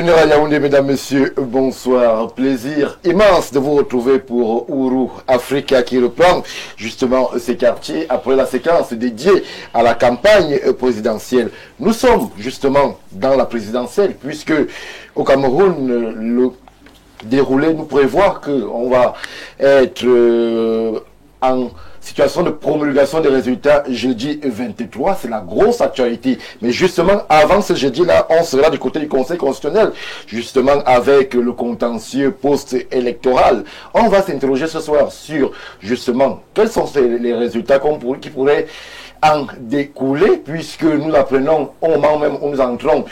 À Yaoundé, mesdames, messieurs, bonsoir. Plaisir immense de vous retrouver pour Ouro Africa qui reprend justement ces quartiers après la séquence dédiée à la campagne présidentielle. Nous sommes justement dans la présidentielle puisque au Cameroun, le déroulé nous prévoit qu'on va être en situation de promulgation des résultats jeudi 23, c'est la grosse actualité. Mais justement, avant ce jeudi-là, on sera du côté du Conseil constitutionnel, justement avec le contentieux post-électoral. On va s'interroger ce soir sur, justement, quels sont les résultats qui pourraient en découler, puisque nous apprenons au moment même où nous entrons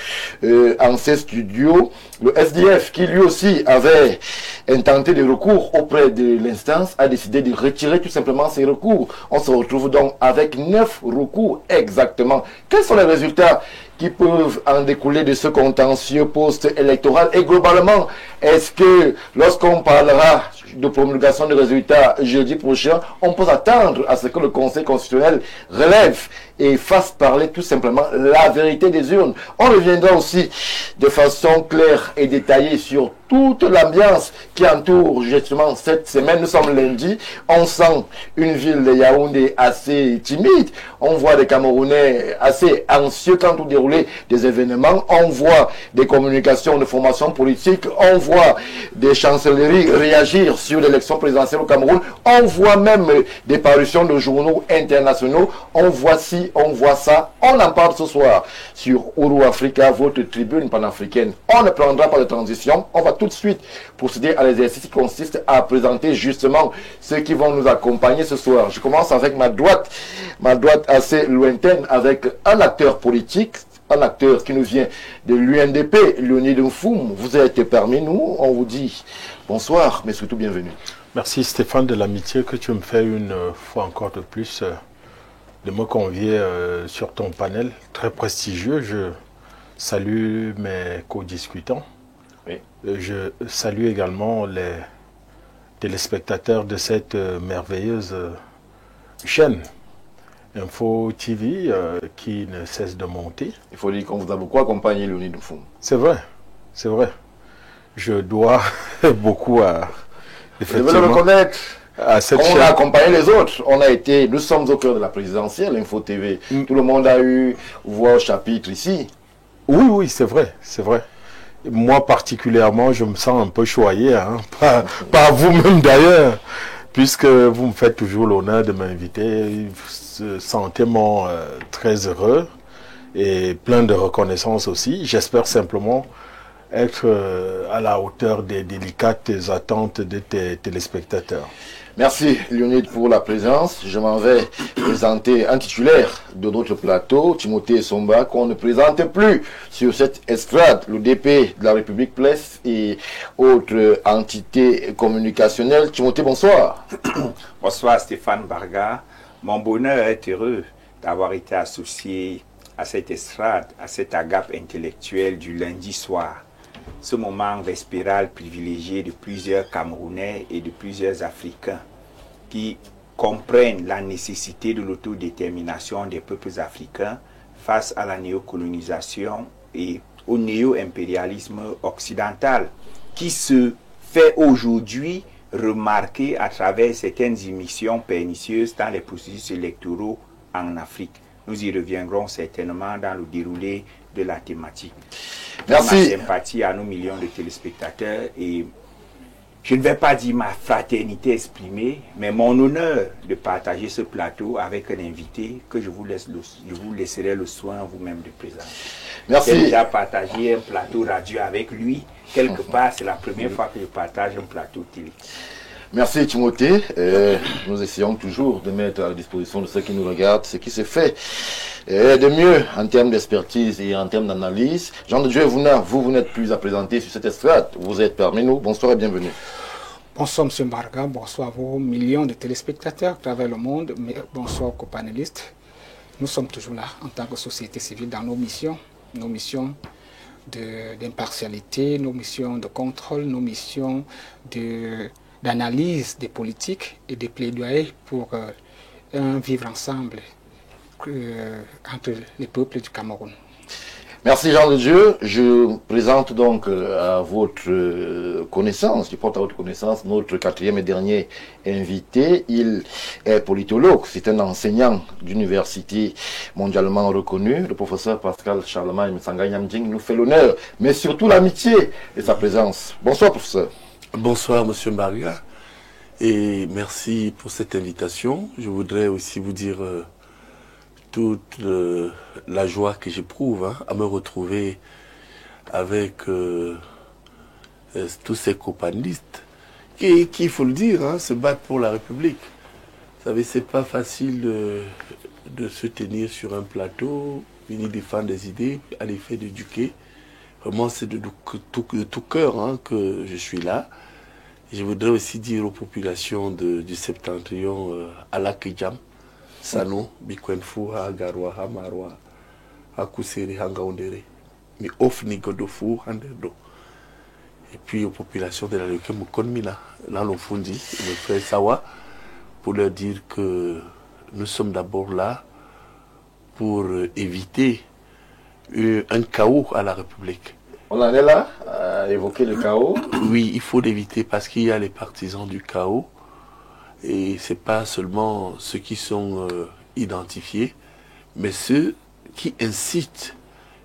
en ces studios, le SDF, qui lui aussi avait intenté des recours auprès de l'instance, a décidé de retirer tout simplement ses recours. On se retrouve donc avec 9 recours exactement. Quels sont les résultats qui peuvent en découler de ce contentieux post-électoral? Et globalement, est-ce que lorsqu'on parlera de promulgation de résultats jeudi prochain, on peut attendre à ce que le Conseil constitutionnel relève et fasse parler tout simplement la vérité des urnes? On reviendra aussi de façon claire et détaillée sur toute l'ambiance qui entoure justement cette semaine. Nous sommes lundi, on sent une ville de Yaoundé assez timide, on voit des Camerounais assez anxieux quant au déroulé des événements, on voit des communications de formation politique, on voit des chancelleries réagir sur l'élection présidentielle au Cameroun, on voit même des parutions de journaux internationaux, on voit ci, on voit ça, on en parle ce soir sur Ouro Africa, votre tribune panafricaine. On ne prendra pas de transition, on va tout de suite procéder à l'exercice qui consiste à présenter justement ceux qui vont nous accompagner ce soir. Je commence avec ma droite assez lointaine, avec un acteur politique, un acteur qui nous vient de l'UNDP, Leonid Mfoum. Vous êtes parmi nous, on vous dit bonsoir, mais surtout bienvenue. Merci Stéphane de l'amitié que tu me fais une fois encore de plus de me convier sur ton panel très prestigieux. Je salue mes co-discutants. Oui. Je salue également les téléspectateurs de cette merveilleuse chaîne Info TV qui ne cesse de monter. Il faut dire qu'on vous a beaucoup accompagné, Leonid Mfoum. C'est vrai, c'est vrai. Je dois beaucoup à... Je veux le reconnaître. On a accompagné les autres. Nous sommes au cœur de la présidentielle, Info TV. Tout le monde a eu voix au chapitre ici. Oui, c'est vrai, c'est vrai. Moi particulièrement, je me sens un peu choyé, hein, par vous-même d'ailleurs, puisque vous me faites toujours l'honneur de m'inviter. Sentez-moi très heureux et plein de reconnaissance aussi. J'espère simplement être à la hauteur des délicates attentes de tes téléspectateurs. Merci Leonid pour la présence. Je m'en vais présenter un titulaire de notre plateau, Timothée Somba, qu'on ne présente plus sur cette estrade, le DP de la République Place et autres entités communicationnelles. Timothée, bonsoir. Bonsoir Stéphane Barga. Mon bonheur est heureux d'avoir été associé à cette estrade, à cette agape intellectuelle du lundi soir. Ce moment vespéral privilégié de plusieurs Camerounais et de plusieurs Africains qui comprennent la nécessité de l'autodétermination des peuples africains face à la néocolonisation et au néo-impérialisme occidental qui se fait aujourd'hui remarquer à travers certaines émissions pernicieuses dans les processus électoraux en Afrique. Nous y reviendrons certainement dans le déroulé de la thématique. Merci. Ma sympathie à nos millions de téléspectateurs et je ne vais pas dire ma fraternité exprimée, mais mon honneur de partager ce plateau avec un invité que je vous laisserai le soin vous-même de présenter. Merci. J'ai déjà partagé un plateau radio avec lui. Quelque part, c'est la première fois que je partage un plateau télé. Merci Timothée. Nous essayons toujours de mettre à la disposition de ceux qui nous regardent ce qui se fait de mieux en termes d'expertise et en termes d'analyse. Jean de Dieu, vous n'êtes plus à présenter sur cette estrade. Vous êtes parmi nous. Bonsoir et bienvenue. Bonsoir M. Mbarga, bonsoir à vos millions de téléspectateurs à travers le monde, mais bonsoir aux panélistes. Nous sommes toujours là en tant que société civile dans nos missions d'impartialité, nos missions de contrôle, nos missions d'analyse des politiques et des plaidoyers pour un vivre ensemble entre les peuples du Cameroun. Merci Jean de Dieu. Je présente donc à votre connaissance, je porte à votre connaissance notre quatrième et dernier invité. Il est politologue, c'est un enseignant d'université mondialement reconnu. Le professeur Pascal Charlemagne Msanga Nyamdjing nous fait l'honneur, mais surtout l'amitié de sa présence. Bonsoir professeur. Bonsoir Monsieur Mbarga et merci pour cette invitation. Je voudrais aussi vous dire toute la joie que j'éprouve à me retrouver avec tous ces copanistes qui, il faut le dire, se battent pour la République. Vous savez, c'est pas facile de se tenir sur un plateau, venir défendre des idées, à l'effet d'éduquer. Vraiment, c'est de tout cœur que je suis là. Et je voudrais aussi dire aux populations du septentrion à la Kejam, Sano, Bikwenfu, Agarwa, Hamarwa, Akuseri, Hangaondere, Mi Ofni Godofu, Handerdo. Et puis aux populations de la Leke Mukonmina, dans l'Ofundi, le frère Sawa, pour leur dire que nous sommes d'abord là pour éviter un chaos à la République. On en est là à évoquer le chaos. Oui, il faut l'éviter parce qu'il y a les partisans du chaos. Et ce n'est pas seulement ceux qui sont identifiés, mais ceux qui incitent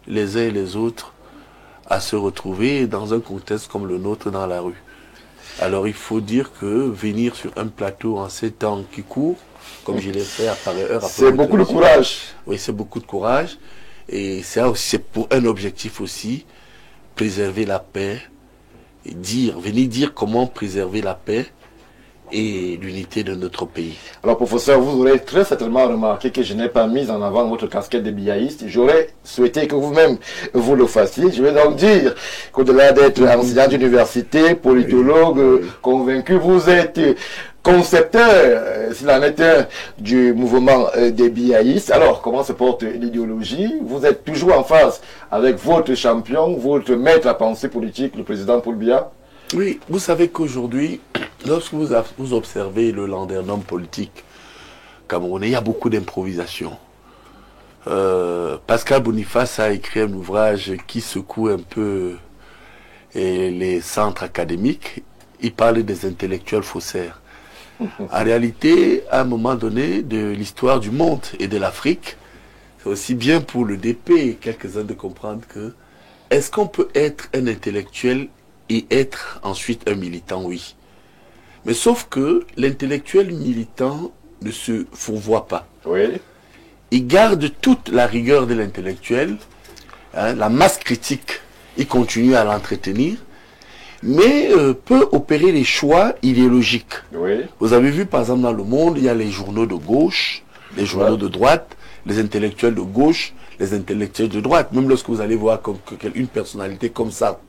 les uns et les autres à se retrouver dans un contexte comme le nôtre dans la rue. Alors il faut dire que venir sur un plateau en ces temps qui courent, comme je l'ai fait à pareille heure... C'est beaucoup de courage. Oui, c'est beaucoup de courage. Et c'est pour un objectif aussi, préserver la paix, et venir dire comment préserver la paix et l'unité de notre pays. Alors professeur, vous aurez très certainement remarqué que je n'ai pas mis en avant votre casquette de biaïste. J'aurais souhaité que vous-même vous le fassiez. Je vais donc dire qu'au-delà d'être enseignant d'université, politologue, convaincu, vous êtes concepteur, s'il en est un, du mouvement des biaïstes. Alors, comment se porte l'idéologie? Vous êtes toujours en phase avec votre champion, votre maître à penser politique, le président Paul Biya? Oui, vous savez qu'aujourd'hui, lorsque vous observez le landerneum politique camerounais, il y a beaucoup d'improvisation. Pascal Boniface a écrit un ouvrage qui secoue un peu les centres académiques. Il parle des intellectuels faussaires. En réalité, à un moment donné de l'histoire du monde et de l'Afrique, c'est aussi bien pour le DP et quelques-uns de comprendre que est-ce qu'on peut être un intellectuel et être ensuite un militant? Oui. Mais sauf que l'intellectuel militant ne se fourvoie pas. Oui. Il garde toute la rigueur de l'intellectuel, la masse critique, il continue à l'entretenir, mais peut opérer les choix idéologiques. Oui. Vous avez vu, par exemple, dans le monde, il y a les journaux de gauche, les journaux de droite, les intellectuels de gauche, les intellectuels de droite. Même lorsque vous allez voir une personnalité comme ça,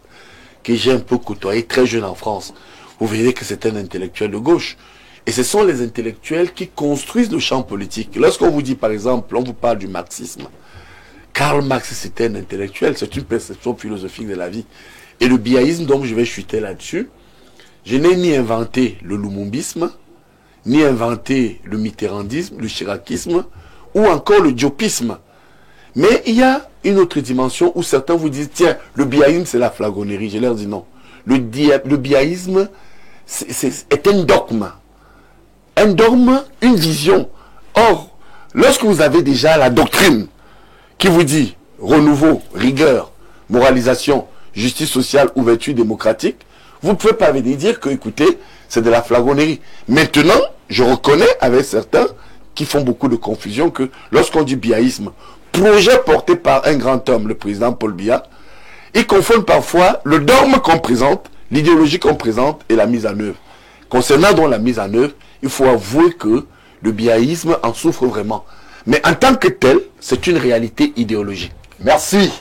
que j'ai un peu côtoyé, très jeune en France, vous verrez que c'est un intellectuel de gauche. Et ce sont les intellectuels qui construisent le champ politique. Lorsqu'on vous dit, par exemple, on vous parle du marxisme, Karl Marx, c'était un intellectuel, c'est une perception philosophique de la vie. Et le biaïsme, donc je vais chuter là-dessus, je n'ai ni inventé le lumumbisme, ni inventé le mitterrandisme, le chiracisme, ou encore le diopisme. Mais il y a une autre dimension où certains vous disent, tiens, le biaïsme c'est la flagonnerie. Je leur dis non. Le biaïsme est un dogme. Un dogme, une vision. Or, lorsque vous avez déjà la doctrine qui vous dit renouveau, rigueur, moralisation, justice sociale, ouverture démocratique, vous ne pouvez pas venir dire que, écoutez, c'est de la flagornerie. Maintenant, je reconnais avec certains qui font beaucoup de confusion que lorsqu'on dit biaïsme, projet porté par un grand homme, le président Paul Biya, ils confondent parfois le dogme qu'on présente, l'idéologie qu'on présente et la mise en œuvre. Concernant donc la mise en œuvre, il faut avouer que le biaïsme en souffre vraiment. Mais en tant que tel, c'est une réalité idéologique. Merci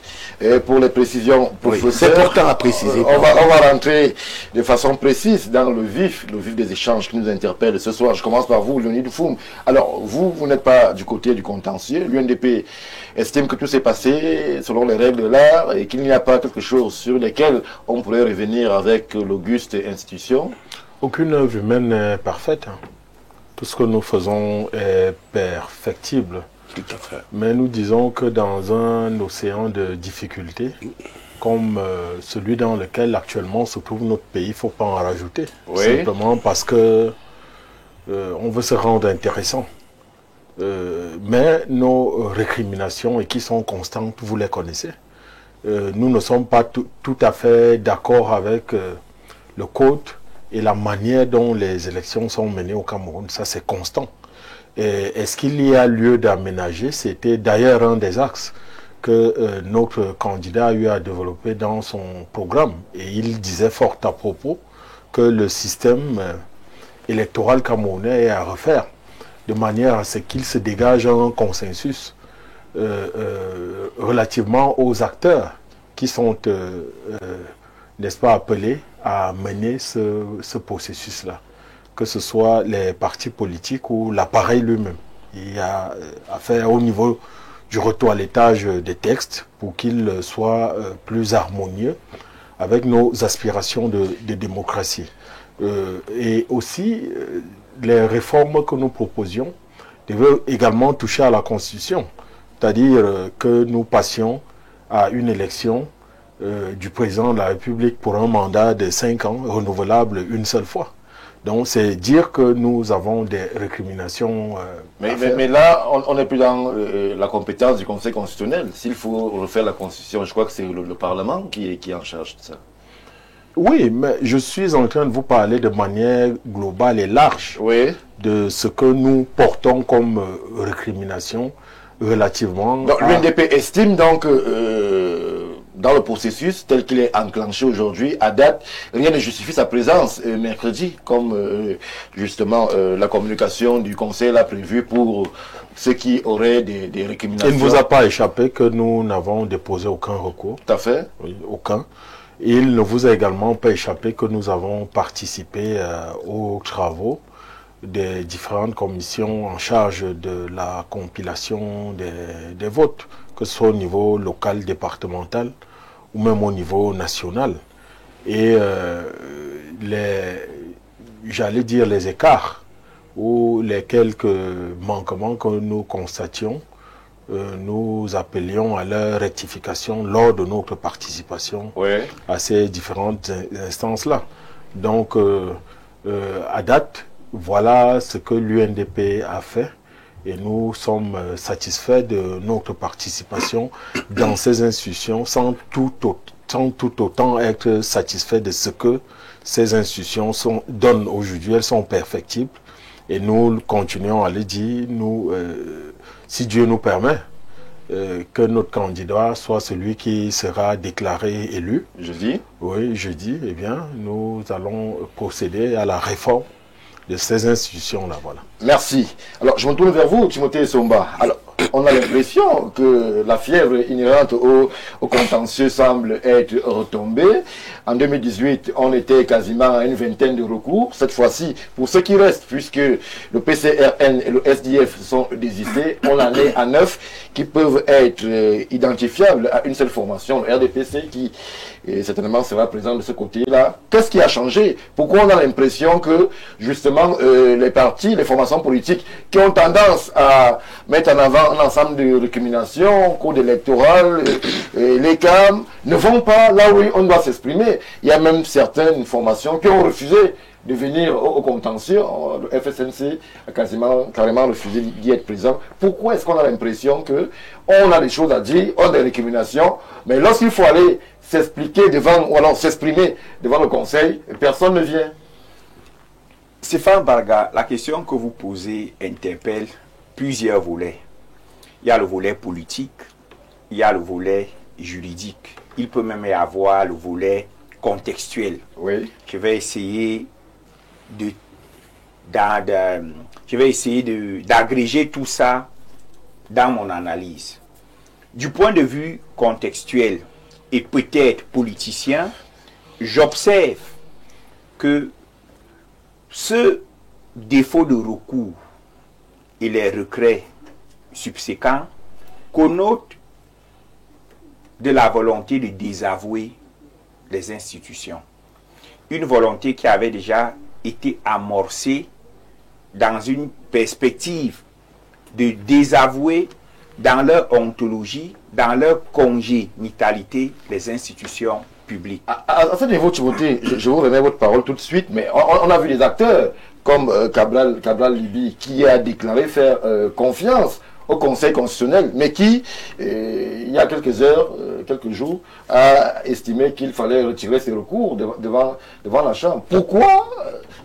pour les précisions, professeur. Oui, c'est important à préciser. On va rentrer de façon précise dans le vif des échanges qui nous interpellent ce soir. Je commence par vous, Léonie Doufoum. Alors, vous n'êtes pas du côté du contentieux. L'UNDP estime que tout s'est passé selon les règles de l'art et qu'il n'y a pas quelque chose sur lequel on pourrait revenir avec l'auguste institution. Aucune œuvre humaine n'est parfaite. Tout ce que nous faisons est perfectible. Tout à fait. Mais nous disons que dans un océan de difficultés, comme celui dans lequel actuellement se trouve notre pays, il ne faut pas en rajouter. Oui. Simplement parce que on veut se rendre intéressant. Mais nos récriminations, et qui sont constantes, vous les connaissez. Nous ne sommes pas tout à fait d'accord avec le code et la manière dont les élections sont menées au Cameroun. Ça, c'est constant. Est-ce qu'il y a lieu d'aménager? C'était d'ailleurs un des axes que notre candidat a eu à développer dans son programme. Et il disait fort à propos que le système électoral camerounais est à refaire, de manière à ce qu'il se dégage un consensus relativement aux acteurs qui sont, n'est-ce pas, appelés à mener ce processus-là, que ce soit les partis politiques ou l'appareil lui-même. Il y a à faire au niveau du retoilettage des textes pour qu'ils soient plus harmonieux avec nos aspirations de démocratie. Et aussi, les réformes que nous proposions devaient également toucher à la Constitution, c'est-à-dire que nous passions à une élection du président de la République pour un mandat de 5 ans, renouvelable une seule fois. Donc, c'est dire que nous avons des récriminations. Mais là, on n'est plus dans la compétence du Conseil constitutionnel. S'il faut refaire la Constitution, je crois que c'est le Parlement qui est en charge de ça. Oui, mais je suis en train de vous parler de manière globale et large de ce que nous portons comme récrimination relativement. Donc, l'UNDP estime donc dans le processus tel qu'il est enclenché aujourd'hui, à date, rien ne justifie sa présence mercredi, comme justement la communication du Conseil l'a prévu pour ceux qui auraient des récriminations. Il ne vous a pas échappé que nous n'avons déposé aucun recours. Tout à fait. Oui, aucun. Il ne vous a également pas échappé que nous avons participé aux travaux des différentes commissions en charge de la compilation des votes, que ce soit au niveau local, départemental ou même au niveau national. Et j'allais dire les écarts ou les quelques manquements que nous constations, nous appelions à leur rectification lors de notre participation à ces différentes instances-là. Donc, à date, voilà ce que l'UNDP a fait et nous sommes satisfaits de notre participation dans ces institutions sans tout autant être satisfaits de ce que ces institutions donnent aujourd'hui. Elles sont perfectibles et nous continuons à le dire, si Dieu nous permet, que notre candidat soit celui qui sera déclaré élu. Jeudi. Oui, jeudi, eh bien, nous allons procéder à la réforme de ces institutions-là, voilà. Merci. Alors, je me tourne vers vous, Timothée Somba. Alors, on a l'impression que la fièvre inhérente au contentieux semble être retombée. En 2018, on était quasiment à une vingtaine de recours. Cette fois-ci, pour ce qui reste, puisque le PCRN et le SDF sont désistés, on en est à 9 qui peuvent être identifiables à une seule formation, le RDPC, qui certainement sera présent de ce côté-là. Qu'est-ce qui a changé? Pourquoi on a l'impression que, justement, les partis, les formations politiques qui ont tendance à mettre en avant un ensemble de récriminations, code électoral, les CAM, ne vont pas là où on doit s'exprimer? Il y a même certaines formations qui ont refusé de venir au contentieux. Le FSNC a carrément refusé d'y être présent. Pourquoi est-ce qu'on a l'impression qu'on a des choses à dire, on a des récriminations, mais lorsqu'il faut aller s'expliquer devant, ou alors s'exprimer devant le Conseil, personne ne vient? Stéphane Barga, la question que vous posez interpelle plusieurs volets. Il y a le volet politique, il y a le volet juridique. Il peut même y avoir le volet contextuel. Oui. Je vais essayer d'agréger tout ça dans mon analyse. Du point de vue contextuel et peut-être politicien, j'observe que ce défaut de recours et les regrets subséquents connotent de la volonté de désavouer les institutions. Une volonté qui avait déjà été amorcée dans une perspective de désavouer dans leur ontologie, dans leur congénitalité, les institutions publiques. À ce niveau, Timothée, je vous remets votre parole tout de suite, mais on a vu des acteurs comme Cabral Libye qui a déclaré faire confiance au Conseil constitutionnel, mais qui, il y a quelques heures, quelques jours, a estimé qu'il fallait retirer ses recours devant la Chambre. Pourquoi,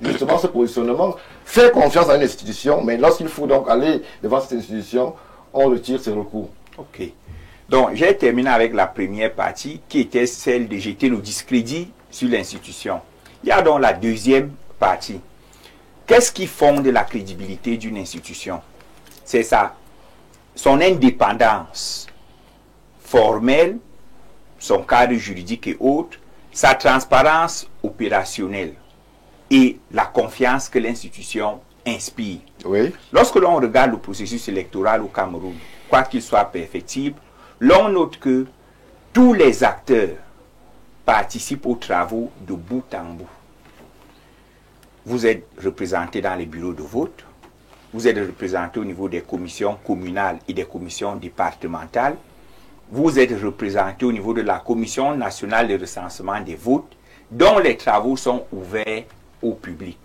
justement, ce positionnement? Faire confiance à une institution, mais lorsqu'il faut donc aller devant cette institution, on retire ses recours. Ok. Donc, j'ai terminé avec la première partie, qui était celle de jeter le discrédit sur l'institution. Il y a donc la deuxième partie. Qu'est-ce qui fonde la crédibilité d'une institution? C'est ça. Son indépendance formelle, son cadre juridique et autres, sa transparence opérationnelle et la confiance que l'institution inspire. Oui. Lorsque l'on regarde le processus électoral au Cameroun, quoi qu'il soit perfectible, l'on note que tous les acteurs participent aux travaux de bout en bout. Vous êtes représentés dans les bureaux de vote, vous êtes représentés au niveau des commissions communales et des commissions départementales, vous êtes représentés au niveau de la Commission nationale de recensement des votes, dont les travaux sont ouverts au public.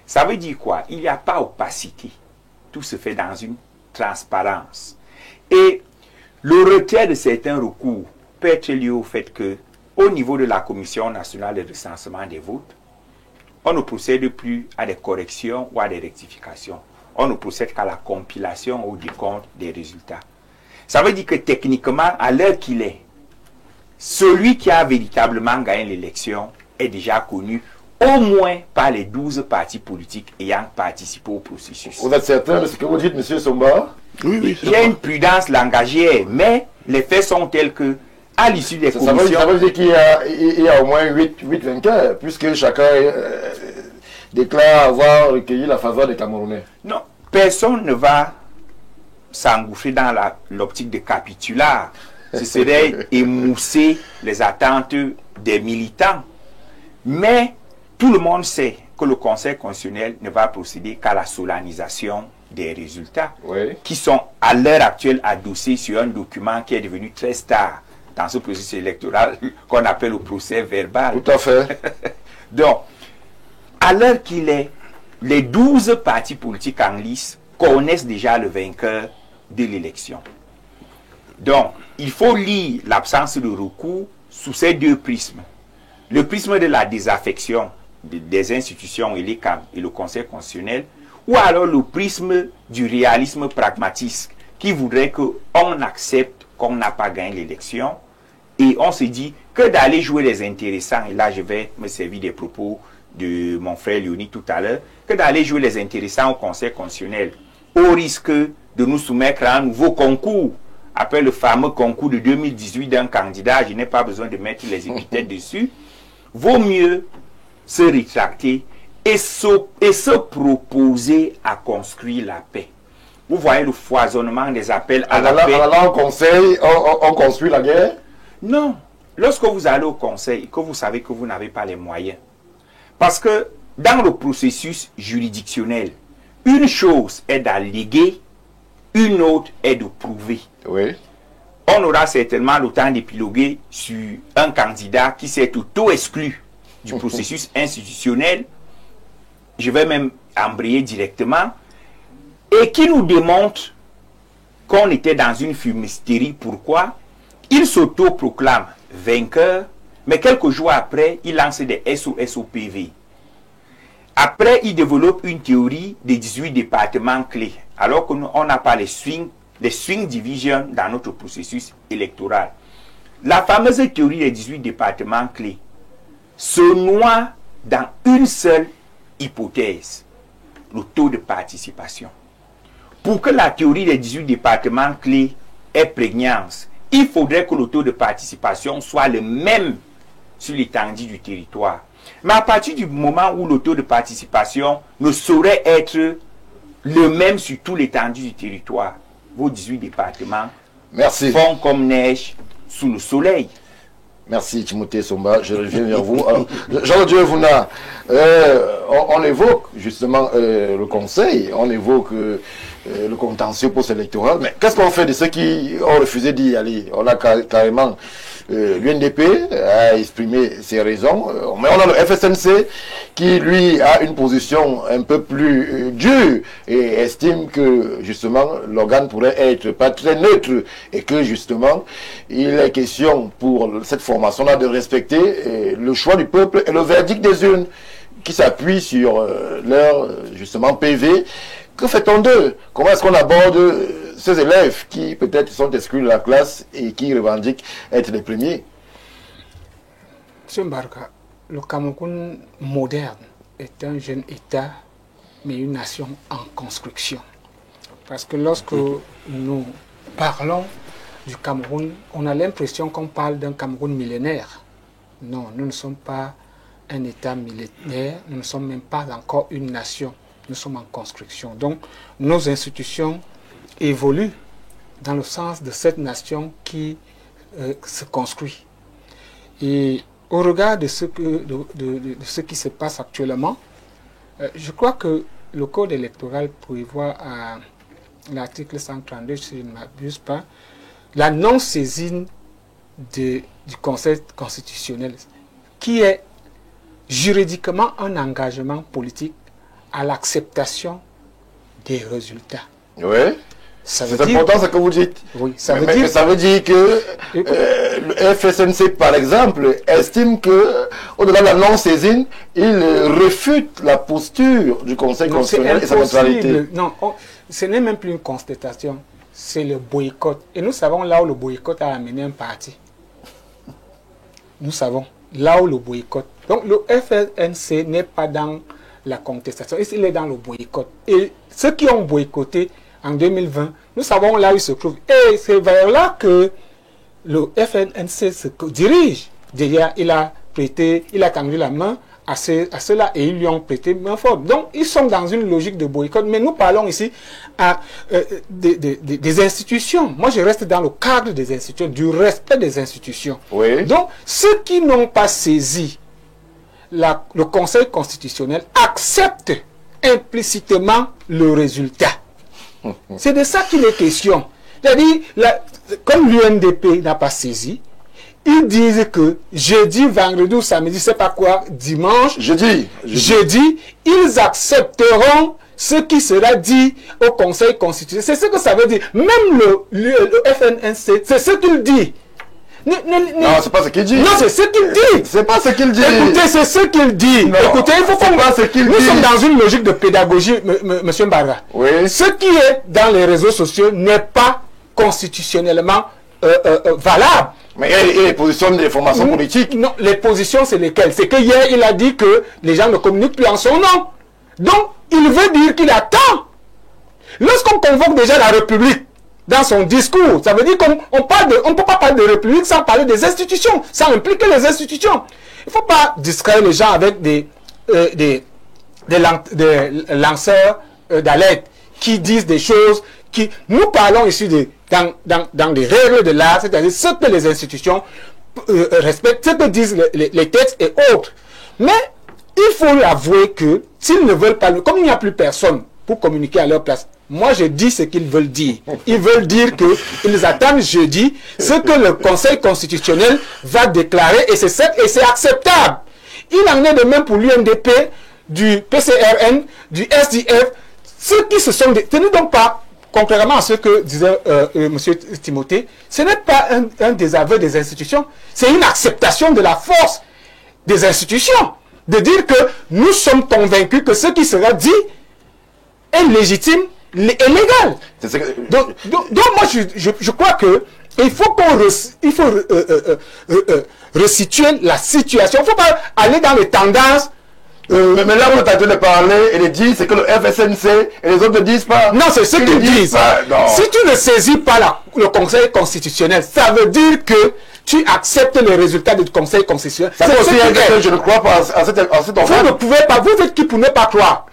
Ça veut dire quoi? Il n'y a pas opacité. Tout se fait dans une transparence. Et le retrait de certains recours peut être lié au fait que, au niveau de la Commission nationale de recensement des votes, on ne procède plus à des corrections ou à des rectifications. On ne procède qu'à la compilation ou au décompte des résultats. Ça veut dire que techniquement, à l'heure qu'il est, celui qui a véritablement gagné l'élection est déjà connu au moins par les 12 partis politiques ayant participé au processus. Vous êtes certain de ce que vous dites, M. Somba? Oui. Il y a une prudence langagière, mais les faits sont tels que, à l'issue des commissions... Ça veut dire qu'il y a au moins 8 vainqueurs, puisque chacun déclare avoir recueilli la faveur des Camerounais. Non, personne ne va s'engouffrer dans l'optique de capitulat. Ce serait émousser les attentes des militants. Mais tout le monde sait que le Conseil constitutionnel ne va procéder qu'à la solennisation des résultats, oui, qui sont à l'heure actuelle adossés sur un document qui est devenu très star dans ce processus électoral qu'on appelle le procès verbal. Tout à fait. Donc, à l'heure qu'il est, les 12 partis politiques en lice connaissent déjà le vainqueur de l'élection. Donc, il faut lire l'absence de recours sous ces deux prismes. Le prisme de la désaffection des institutions et les CAM et le Conseil constitutionnel, ou alors le prisme du réalisme pragmatique qui voudrait qu'on accepte qu'on n'a pas gagné l'élection et on se dit que d'aller jouer les intéressants, et là je vais me servir des propos de mon frère Léonie tout à l'heure, que d'aller jouer les intéressants au Conseil constitutionnel au risque de nous soumettre à un nouveau concours, après le fameux concours de 2018 d'un candidat, je n'ai pas besoin de mettre les épithètes dessus, vaut mieux se rétracter et se proposer à construire la paix. Vous voyez le foisonnement des appels à la paix. Alors au Conseil, on construit la guerre? Non. Lorsque vous allez au Conseil, que vous savez que vous n'avez pas les moyens. Parce que dans le processus juridictionnel, une chose est d'alléguer, une autre est de prouver. Oui. On aura certainement le temps d'épiloguer sur un candidat qui s'est auto-exclu du processus institutionnel je vais même embrayer directement, et qui nous démontre qu'on était dans une fumisterie. Pourquoi? Il s'auto-proclame vainqueur, mais quelques jours après, il lance des SOSOPV. Après, il développe une théorie des 18 départements clés, alors qu'on n'a pas les swing divisions dans notre processus électoral. La fameuse théorie des 18 départements clés se noie dans une seule hypothèse, le taux de participation. Pour que la théorie des 18 départements clés ait prégnance, il faudrait que le taux de participation soit le même sur l'étendue du territoire. Mais à partir du moment où le taux de participation ne saurait être le même sur tout l'étendue du territoire, vos 18 départements font comme neige sous le soleil. Merci Timothée Somba, je reviens vers vous. Jean-Dieu Vouna, on évoque justement le conseil, on évoque le contentieux post-électoral, mais qu'est-ce qu'on fait de ceux qui ont refusé d'y aller? On a carrément l'UNDP a exprimé ses raisons, mais on a le FSNC qui lui a une position un peu plus dure et estime que justement l'organe pourrait être pas très neutre et que justement il est question pour cette formation-là de respecter le choix du peuple et le verdict des urnes qui s'appuie sur leur justement PV. Que fait-on d'eux? Comment est-ce qu'on aborde ces élèves qui peut-être sont exclus de la classe et qui revendiquent être les premiers? Monsieur Mbarka, le Cameroun moderne est un jeune État, mais une nation en construction. Parce que lorsque nous parlons du Cameroun, on a l'impression qu'on parle d'un Cameroun millénaire. Non, nous ne sommes pas un État millénaire, nous ne sommes même pas encore une nation. Nous sommes en construction. Donc, nos institutions évoluent dans le sens de cette nation qui se construit. Et au regard de ce qui se passe actuellement, je crois que le code électoral prévoit à l'article 132, si je ne m'abuse pas, la non-saisine du Conseil constitutionnel, qui est juridiquement un engagement politique à l'acceptation des résultats. Oui. C'est important ce que vous dites. Oui, ça veut dire que le FSNC, par exemple, estime que, au-delà de la non-saisine, il réfute la posture du Conseil constitutionnel et sa neutralité. Non, ce n'est même plus une constatation, c'est le boycott. Et nous savons là où le boycott a amené un parti. Nous savons là où le boycott. Donc le FSNC n'est pas dans la contestation, il est dans le boycott. Et ceux qui ont boycotté en 2020, nous savons là où ils se trouvent. Et c'est vers là que le FNNC se dirige. D'ailleurs, il a tendu la main à ceux-là et ils lui ont prêté main forte. Donc, ils sont dans une logique de boycott. Mais nous parlons ici des institutions. Moi, je reste dans le cadre des institutions, du respect des institutions. Oui. Donc, ceux qui n'ont pas saisi le Conseil constitutionnel accepte implicitement le résultat. C'est de ça qu'il est question. C'est-à-dire, comme l'UNDP n'a pas saisi, ils disent que jeudi, vendredi ou samedi, c'est pas quoi, dimanche, jeudi, ils accepteront ce qui sera dit au Conseil constitutionnel. C'est ce que ça veut dire. Même le FNNC, c'est ce qu'il dit. Non, c'est pas ce qu'il dit. Non, c'est ce qu'il dit. C'est pas ce qu'il dit. Écoutez, c'est ce qu'il dit. Non, écoutez, il faut qu'on pas ce qu'il dit. Nous sommes dans une logique de pédagogie, monsieur Mbarga. Oui. Ce qui est dans les réseaux sociaux n'est pas constitutionnellement valable. Mais il y a les positions des formations politiques. Non, les positions, c'est lesquelles? C'est que hier, il a dit que les gens ne communiquent plus en son nom. Donc, il veut dire qu'il attend. Lorsqu'on convoque déjà la République dans son discours, ça veut dire qu'on ne peut pas parler de République sans parler des institutions, sans impliquer les institutions. Il ne faut pas distraire les gens avec des lanceurs d'alerte qui disent des choses qui... Nous parlons ici dans des règles de l'art, c'est-à-dire ce que les institutions respectent, ce que disent les textes et autres. Mais il faut avouer que s'ils ne veulent pas, comme il n'y a plus personne pour communiquer à leur place, moi je dis ce qu'ils veulent dire. Ils veulent dire qu'ils attendent jeudi ce que le Conseil constitutionnel va déclarer et c'est acceptable. Il en est de même pour l'UNDP. du PCRN, du SDF, ceux qui se sont tenus donc pas, contrairement à ce que disait M. Timothée, ce n'est pas un désaveu des institutions, c'est une acceptation de la force des institutions, de dire que nous sommes convaincus que ce qui sera dit est légitime et légal. Donc moi je crois que il faut resituer la situation. Il ne faut pas aller dans les tendances. Mais là, vous êtes en train de parler et de dire, c'est que le FSNC et les autres ne disent pas. Non, c'est ce qu'ils disent. Si tu ne saisis pas le Conseil constitutionnel, ça veut dire que tu acceptes les résultats du Conseil constitutionnel. Ça aussi que je ne crois pas à cet Vous ne pouvez pas, vous êtes qui pour ne pas croire.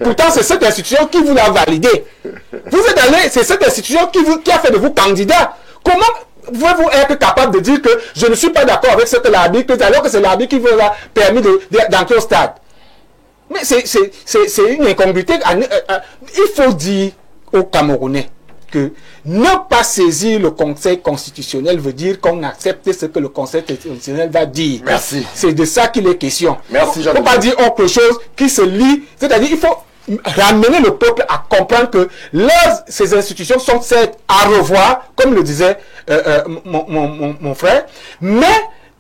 Pourtant, c'est cette institution qui vous l'a validé. Vous êtes allé, c'est cette institution qui a fait de vous candidat. Comment pouvez-vous être capable de dire que je ne suis pas d'accord avec ce que l'arbitre, alors que c'est l'arbitre qui vous a permis d'entrer au stade? Mais c'est une incongruité. Il faut dire aux Camerounais que ne pas saisir le Conseil constitutionnel veut dire qu'on accepte ce que le Conseil constitutionnel va dire. Merci. C'est de ça qu'il est question. Merci, il ne faut pas dire autre chose qui se lie. C'est-à-dire il faut ramener le peuple à comprendre que ces institutions sont certes à revoir, comme le disait mon frère, mais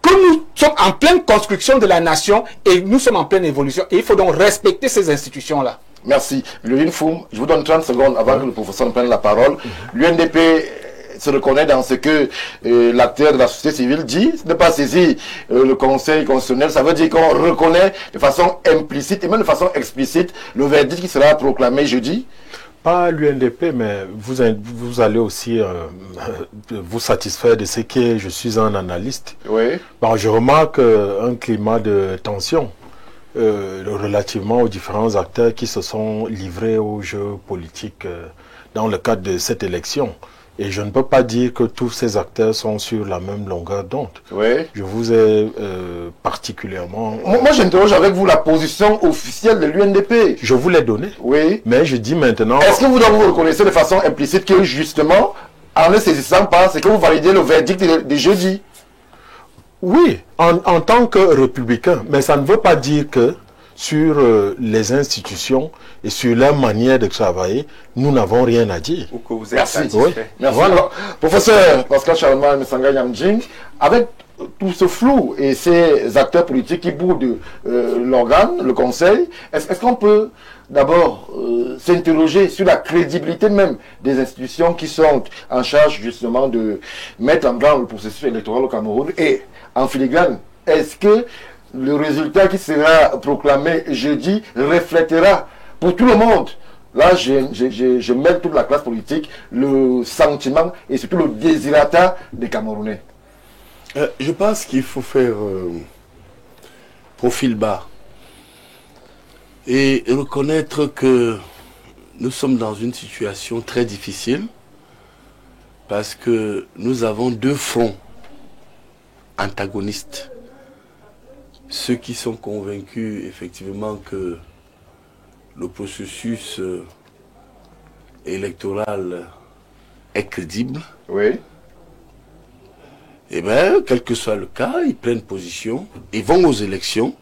que nous sommes en pleine construction de la nation et nous sommes en pleine évolution. Et il faut donc respecter ces institutions-là. Merci. Lurine Foum, je vous donne 30 secondes avant que le professeur ne prenne la parole. L'UNDP se reconnaît dans ce que l'acteur de la société civile dit, ne pas saisir le Conseil constitutionnel. Ça veut dire qu'on reconnaît de façon implicite et même de façon explicite le verdict qui sera proclamé jeudi. Pas l'UNDP, mais vous allez aussi vous satisfaire de ce que je suis un analyste. Oui. Bon, je remarque un climat de tension relativement aux différents acteurs qui se sont livrés au jeu politique dans le cadre de cette élection. Et je ne peux pas dire que tous ces acteurs sont sur la même longueur d'onde. Oui. Je vous ai particulièrement... Moi, j'interroge avec vous la position officielle de l'UNDP. Je vous l'ai donnée. Oui. Mais je dis maintenant... Est-ce que vous reconnaissez de façon implicite que justement, en ne saisissant pas, c'est que vous validez le verdict de jeudi? Oui, en tant que républicain. Mais ça ne veut pas dire que sur les institutions et sur leur manière de travailler, nous n'avons rien à dire. Ou que vous êtes Merci. satisfait. Oui. Merci. Voilà. Professeur Pascal Charlemagne Messanga Yamjing, avec tout ce flou et ces acteurs politiques qui boudent l'organe, le conseil, est-ce qu'on peut d'abord s'interroger sur la crédibilité même des institutions qui sont en charge justement de mettre en branle le processus électoral au Cameroun, et en filigrane, est-ce que le résultat qui sera proclamé jeudi reflètera pour tout le monde, là je mêle toute la classe politique, le sentiment et surtout le désirata des Camerounais? Je pense qu'il faut faire profil bas et reconnaître que nous sommes dans une situation très difficile parce que nous avons deux fronts antagonistes. Ceux qui sont convaincus effectivement que le processus électoral est crédible. Oui. Eh bien, quel que soit le cas, ils prennent position, ils vont aux élections,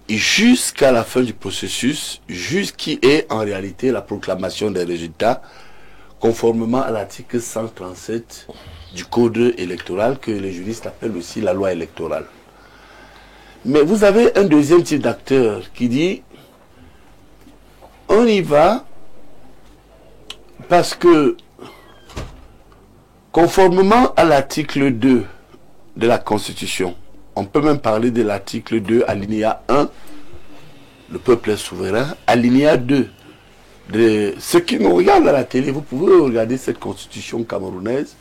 et jusqu'à la fin du processus, jusqu'y est en réalité la proclamation des résultats, conformément à l'article 137 du Code électoral, que les juristes appellent aussi la loi électorale. Mais vous avez un deuxième type d'acteur qui dit on y va parce que conformément à l'article 2 de la Constitution, on peut même parler de l'article 2 alinéa 1, le peuple est souverain, alinéa 2 de ceux qui nous regardent à la télé, vous pouvez regarder cette Constitution camerounaise,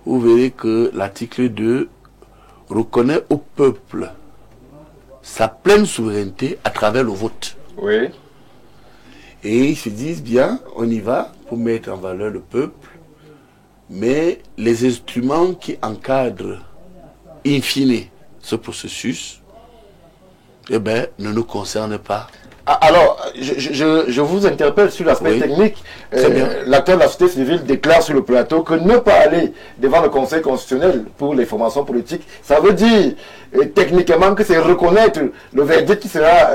vous verrez que l'article 2 reconnaît au peuple sa pleine souveraineté à travers le vote. Oui. Et ils se disent bien, on y va pour mettre en valeur le peuple, mais les instruments qui encadrent in fine ce processus, eh ben, ne nous concernent pas Alors, je vous interpelle sur l'aspect technique. L'acteur de la société civile déclare sur le plateau que ne pas aller devant le Conseil constitutionnel pour les formations politiques, ça veut dire techniquement que c'est reconnaître le verdict qui sera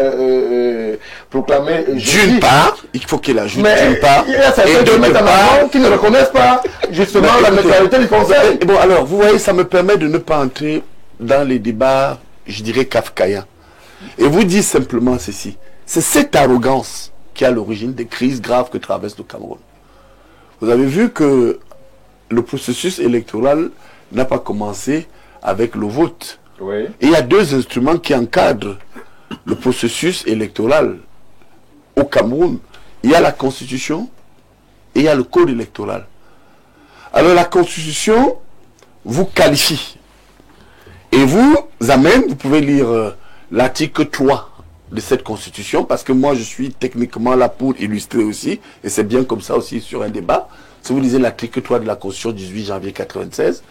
proclamé. D'une part, il faut qu'il ajoute d'une part. Il y a certains qui ne reconnaissent pas justement la neutralité du Conseil. Bon, alors, vous voyez, ça me permet de ne pas entrer dans les débats, je dirais, kafkaïens. Et vous dire simplement ceci. C'est cette arrogance qui est à l'origine des crises graves que traverse le Cameroun. Vous avez vu que le processus électoral n'a pas commencé avec le vote. Oui. Et il y a deux instruments qui encadrent le processus électoral au Cameroun. Il y a la Constitution et il y a le Code électoral. Alors la Constitution vous qualifie et vous amène, vous pouvez lire l'article 3 de cette constitution, parce que moi je suis techniquement là pour illustrer aussi, et c'est bien comme ça aussi sur un débat. Si vous lisez l'article 3 de la constitution du 18 janvier 1996,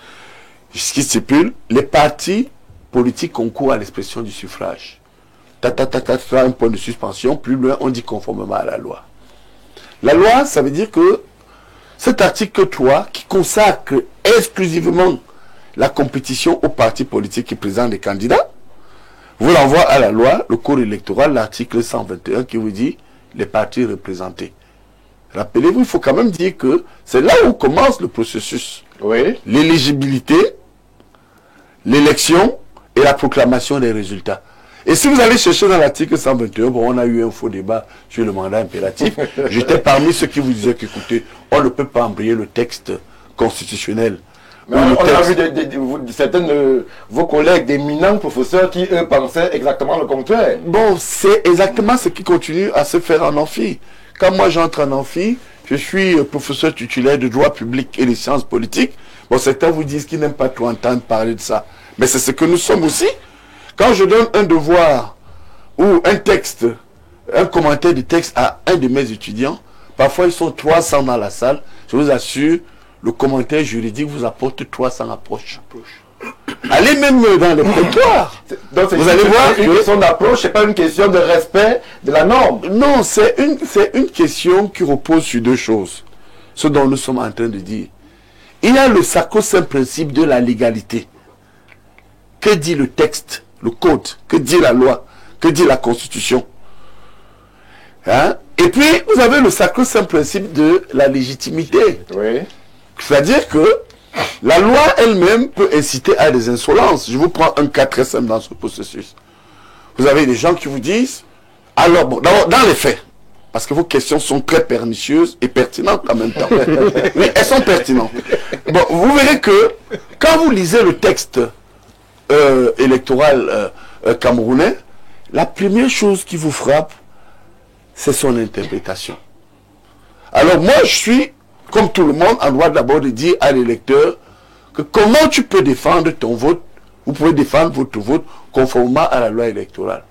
ce qui stipule, les partis politiques concourent à l'expression du suffrage. Un point de suspension, plus loin on dit conformément à la loi. La loi, ça veut dire que cet article 3 qui consacre exclusivement la compétition aux partis politiques qui présentent des candidats, vous l'envoie à la loi, le code électoral, l'article 121 qui vous dit les partis représentés. Rappelez-vous, il faut quand même dire que c'est là où commence le processus. Oui. L'éligibilité, l'élection et la proclamation des résultats. Et si vous allez chercher dans l'article 121, bon, on a eu un faux débat sur le mandat impératif. J'étais parmi ceux qui vous disaient qu'écoutez, on ne peut pas embrayer le texte constitutionnel. Mais on a vu certains de vos collègues, d'éminents professeurs qui, eux, pensaient exactement le contraire. Bon, c'est exactement ce qui continue à se faire en amphi. Quand moi j'entre en amphi, je suis professeur titulaire de droit public et des sciences politiques. Bon, certains vous disent qu'ils n'aiment pas trop entendre parler de ça. Mais c'est ce que nous sommes aussi. Quand je donne un devoir ou un texte, un commentaire de texte à un de mes étudiants, parfois ils sont 300 dans la salle, je vous assure, le commentaire juridique vous apporte 300 approches. Allez même dans le prétoire. Donc vous allez voir une question d'approche, c'est pas une question de respect de la norme. Non, c'est une question qui repose sur deux choses. Ce dont nous sommes en train de dire. Il y a le sacro-saint principe de la légalité. Que dit le texte, le code? Que dit la loi? Que dit la constitution? Hein? Et puis, vous avez le sacro-saint principe de la légitimité. Oui. C'est-à-dire que la loi elle-même peut inciter à des insolences. Je vous prends un cas très simple dans ce processus. Vous avez des gens qui vous disent, alors bon, dans les faits, parce que vos questions sont très pernicieuses et pertinentes en même temps. Oui, elles sont pertinentes. Bon, vous verrez que quand vous lisez le texte électoral camerounais, la première chose qui vous frappe, c'est son interprétation. Alors moi, je suis, comme tout le monde, en droit d'abord de dire à l'électeur que comment tu peux défendre ton vote, vous pouvez défendre votre vote conformément à la loi électorale.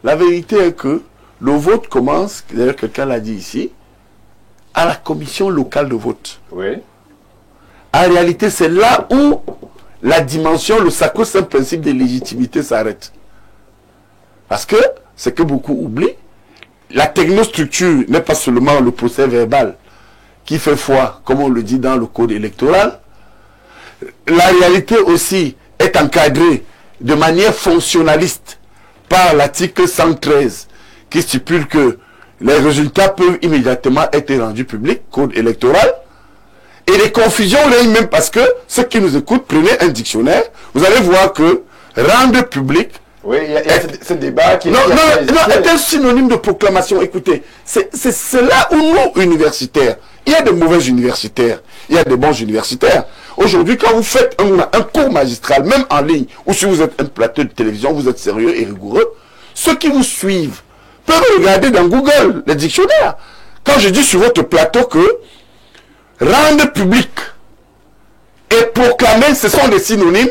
La vérité est que le vote commence, d'ailleurs quelqu'un l'a dit ici, à la commission locale de vote. Oui. En réalité, c'est là où la dimension, le sacro-saint principe de légitimité s'arrête. Parce que, ce que beaucoup oublient, la technostructure n'est pas seulement le procès verbal qui fait foi, comme on le dit dans le code électoral. La réalité aussi est encadrée de manière fonctionnaliste par l'article 113 qui stipule que les résultats peuvent immédiatement être rendus publics, code électoral. Et les confusions règnent même parce que ceux qui nous écoutent, prenez un dictionnaire, vous allez voir que rendre public... Oui, il y a ce débat qui... Non, est un synonyme de proclamation. Écoutez, c'est là où nous, universitaires, il y a de mauvais universitaires, il y a de bons universitaires. Aujourd'hui, quand vous faites un cours magistral, même en ligne, ou si vous êtes un plateau de télévision, vous êtes sérieux et rigoureux, ceux qui vous suivent peuvent regarder dans Google les dictionnaires. Quand je dis sur votre plateau que rendre public et proclamer, ce sont des synonymes,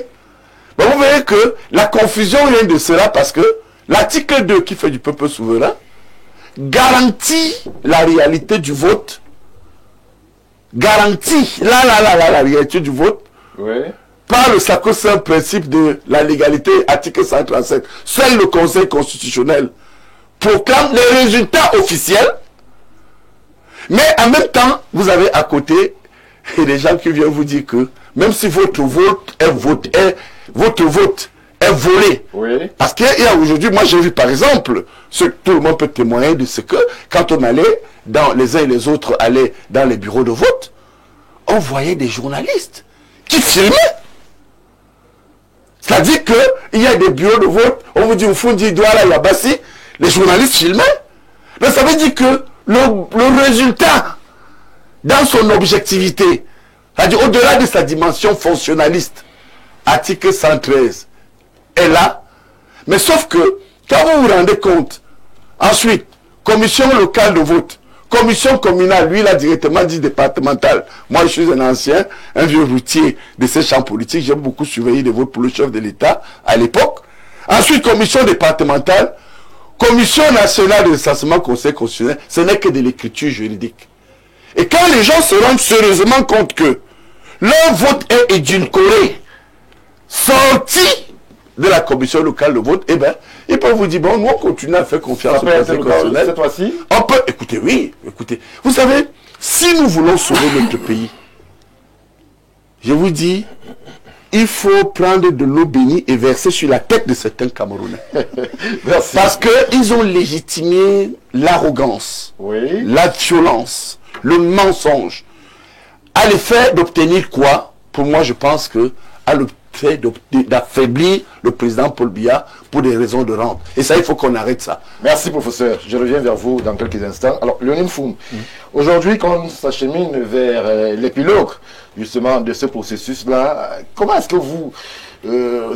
ben vous verrez que la confusion vient de cela parce que l'article 2 qui fait du peuple souverain garantit la réalité du vote, garantit la réalité du vote, oui, par le sacro-saint principe de la légalité, article 137. Seul le Conseil constitutionnel proclame les résultats officiels, mais en même temps, vous avez à côté des gens qui viennent vous dire que même si votre vote est volé, Oui. parce qu'il y a aujourd'hui, moi j'ai vu par exemple, tout le monde peut témoigner de ce que, quand on allait, les uns et les autres allaient dans les bureaux de vote, on voyait des journalistes qui filmaient. C'est-à-dire qu'il y a des bureaux de vote, on vous dit au fond du doigt là, Yabassi, les journalistes filmaient. Donc ça veut dire que le résultat, dans son objectivité, c'est-à-dire au-delà de sa dimension fonctionnaliste, article 113, est là. Mais sauf que, quand vous vous rendez compte, ensuite, commission locale de vote, commission communale, lui, il a directement dit départementale. Moi, je suis un ancien, un vieux routier de ces champs politiques. J'ai beaucoup surveillé les votes pour le chef de l'État à l'époque. Ensuite, commission départementale, commission nationale de recensement, conseil constitutionnel. Ce n'est que de l'écriture juridique. Et quand les gens se rendent sérieusement compte que leur vote est édulcoré, sorti de la commission locale de vote, eh bien, ils peuvent vous dire, bon, nous on continue à faire confiance au conseil constitutionnel. Cette fois-ci, On peut, écoutez, oui, écoutez. Vous savez, si nous voulons sauver notre pays, je vous dis, il faut prendre de l'eau bénie et verser sur la tête de certains Camerounais. merci. Parce qu'ils ont légitimé l'arrogance, Oui. la violence, le mensonge. À l'effet d'obtenir quoi? Pour moi, je pense que à l'effet d'affaiblir le président Paul Biya pour des raisons de rente. Et ça, il faut qu'on arrête ça. Merci, professeur. Je reviens vers vous dans quelques instants. Alors, Léonine Foum, aujourd'hui, quand on s'achemine vers l'épilogue, justement, de ce processus-là, comment est-ce que vous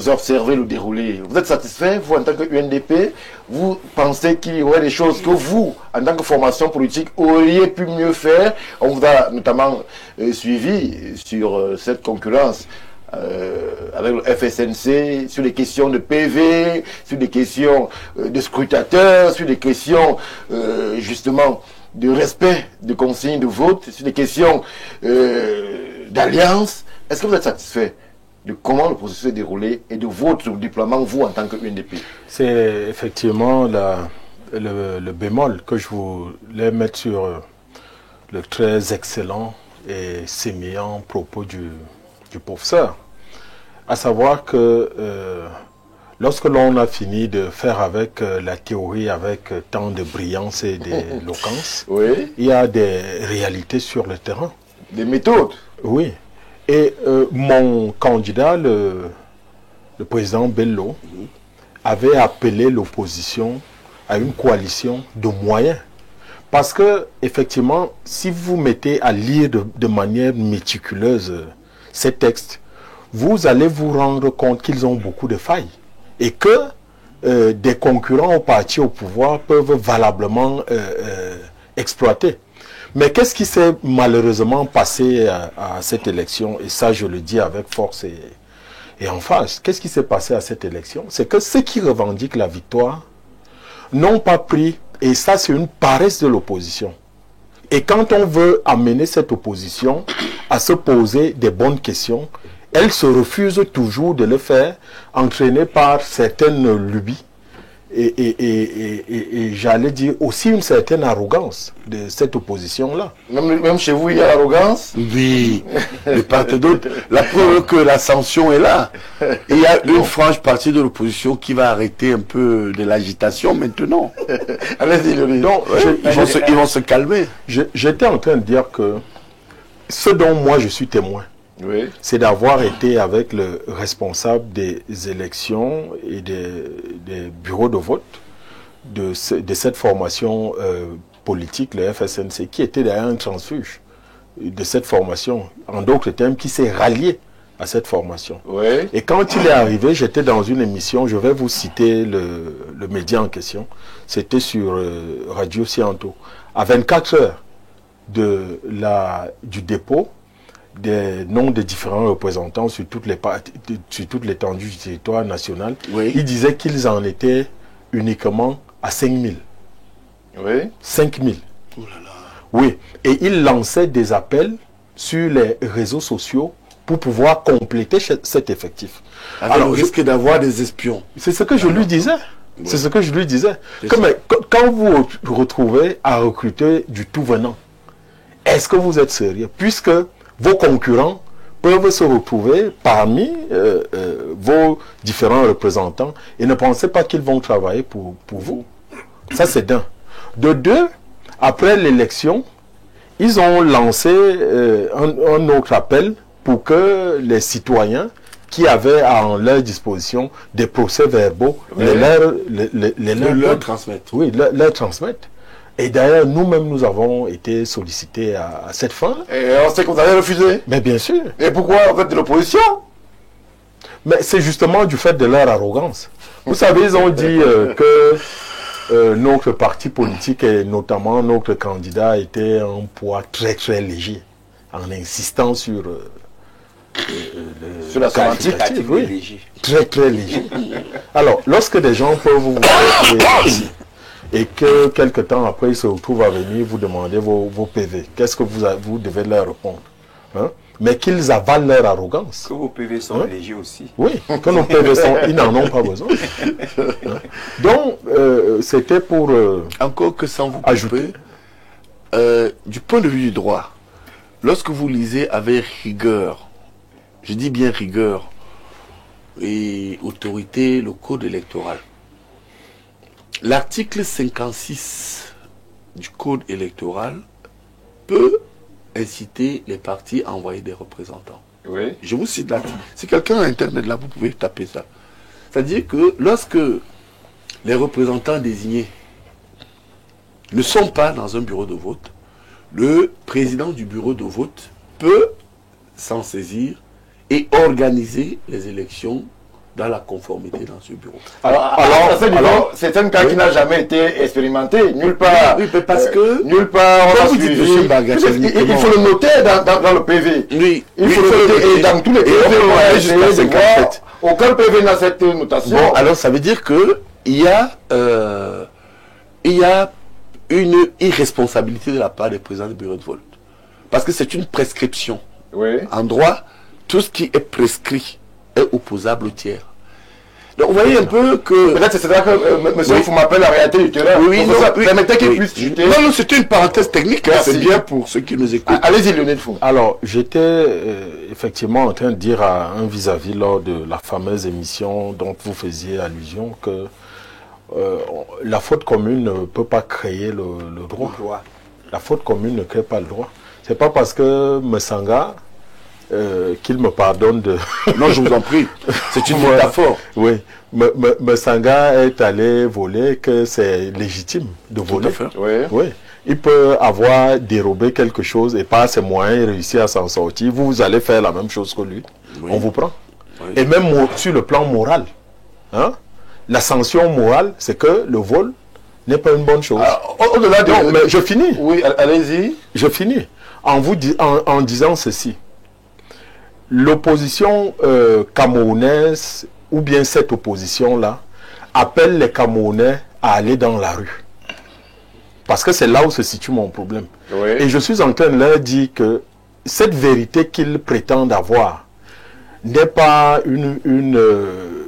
observez le déroulé? Vous êtes satisfait, vous, en tant que UNDP? Vous pensez qu'il y aurait des choses que vous, en tant que formation politique, auriez pu mieux faire? On vous a notamment suivi sur cette concurrence avec le FSNC, sur les questions de PV, sur des questions de scrutateurs, sur des questions justement de respect de consignes de vote, sur des questions d'alliance. Est-ce que vous êtes satisfait de comment le processus est déroulé et de votre déploiement, vous, en tant que UNDP? C'est effectivement le bémol que je voulais mettre sur le très excellent et sémillant propos du professeur, à savoir que lorsque l'on a fini de faire avec la théorie avec tant de brillance et d'éloquence, Oui. il y a des réalités sur le terrain. Des méthodes. Oui. Et mon candidat, le président Bello, avait appelé l'opposition à une coalition de moyens. Parce que, effectivement, si vous mettez à lire de manière méticuleuse ces textes, vous allez vous rendre compte qu'ils ont beaucoup de failles et que des concurrents au parti au pouvoir peuvent valablement exploiter. Mais qu'est-ce qui s'est malheureusement passé à cette élection? Et ça, je le dis avec force et emphase. Qu'est-ce qui s'est passé à cette élection? C'est que ceux qui revendiquent la victoire n'ont pas pris, et ça c'est une paresse de l'opposition. Et quand on veut amener cette opposition à se poser des bonnes questions, elle se refuse toujours de le faire, entraînée par certaines lubies et j'allais dire aussi une certaine arrogance de cette opposition-là. Même chez vous, il y a l'arrogance? Oui, de part et d'autre. La preuve que la sanction est là. Il y a une frange partie de l'opposition qui va arrêter un peu de l'agitation maintenant. Allez-y, Léonine. Donc, Ils vont se calmer. j'étais en train de dire que ce dont moi je suis témoin, Oui. c'est d'avoir été avec le responsable des élections et des bureaux de vote de cette formation politique, le FSNC, qui était d'ailleurs un transfuge de cette formation, en d'autres termes, qui s'est rallié à cette formation. Oui. Et quand il est arrivé, j'étais dans une émission, je vais vous citer le média en question, c'était sur Radio Sianto, à 24 heures du dépôt des noms des différents représentants sur toute l'étendue du territoire national, Oui. il disait qu'ils en étaient uniquement à 5000. Oui. 5000. Oui. Et il lançait des appels sur les réseaux sociaux pour pouvoir compléter cet effectif. Avec le risque d'avoir des espions. C'est ce que je lui disais. Oui. C'est ce que je lui disais. C'est Que, ça. mais, quand vous vous retrouvez à recruter du tout venant, est-ce que vous êtes sérieux? Puisque vos concurrents peuvent se retrouver parmi vos différents représentants et ne pensez pas qu'ils vont travailler pour vous. Ça, c'est d'un. De deux, après l'élection, ils ont lancé un autre appel pour que les citoyens qui avaient en leur disposition des procès-verbaux leur transmettre. Oui, leur transmettre. Et d'ailleurs, nous-mêmes, nous avons été sollicités à cette fin. Et on sait que vous avez refusé. Mais bien sûr. Et pourquoi vous êtes de l'opposition? Mais c'est justement du fait de leur arrogance. Vous savez, ils ont dit que notre parti politique et notamment notre candidat était un poids très très léger, en insistant sur la sémantique. Oui, très très léger. Alors, lorsque des gens peuvent vous retrouver ici, et que quelque temps après ils se retrouvent à venir vous demander vos PV, qu'est-ce que vous devez leur répondre, hein? Mais qu'ils avalent leur arrogance. Que vos PV sont légers aussi. Oui, que nos PV sont, ils n'en ont pas besoin. Hein? Donc, c'était pour encore que sans vous ajouter. Du point de vue du droit, lorsque vous lisez avec rigueur, je dis bien rigueur, et autorité, le code électoral, l'article 56 du code électoral peut inciter les partis à envoyer des représentants. Oui. Je vous cite l'article. Si quelqu'un a Internet là, vous pouvez taper ça. C'est-à-dire que lorsque les représentants désignés ne sont pas dans un bureau de vote, le président du bureau de vote peut s'en saisir et organiser les élections dans la conformité dans ce bureau. Alors c'est un cas qui n'a jamais été expérimenté. Nulle part. Oui, parce que nulle part. Quand vous dites M. Bagachel, il faut le noter dans le PV. Oui, Il faut le noter. Et dans tous les PV, on aucun PV n'a cette notation. Bon, alors ça veut dire que il y a une irresponsabilité de la part des présidents du bureau de vote. Parce que c'est une prescription. Oui. En droit, tout ce qui est prescrit est opposable au tiers. Donc vous voyez un peu que... Peut-être c'est là que monsieur vous m'appelle la réalité du terrain. Oui, non, permettez qu'il puisse chuter. Non, c'était une parenthèse technique, hein, c'est bien pour ceux qui nous écoutent. Allez-y, Lionel Fou. Alors, j'étais effectivement en train de dire à un vis-à-vis lors de la fameuse émission dont vous faisiez allusion que la faute commune ne peut pas créer le droit. La faute commune ne crée pas le droit. C'est pas parce que Messanga, qu'il me pardonne de... Non, je vous en prie. C'est une métaphore. Oui. Messanga est allé voler, que c'est légitime de voler. Oui. Oui. Il peut avoir dérobé quelque chose et par ses moyens réussir à s'en sortir. Vous allez faire la même chose que lui. Oui. On vous prend. Oui. Et même sur le plan moral. Hein? La sanction morale, c'est que le vol n'est pas une bonne chose. Au-delà de... Non, mais je finis. Oui, allez-y. Je finis. En disant ceci. L'opposition camerounaise, ou bien cette opposition-là, appelle les Camerounais à aller dans la rue. Parce que c'est là où se situe mon problème. Oui. Et je suis en train de leur dire que cette vérité qu'ils prétendent avoir n'est pas une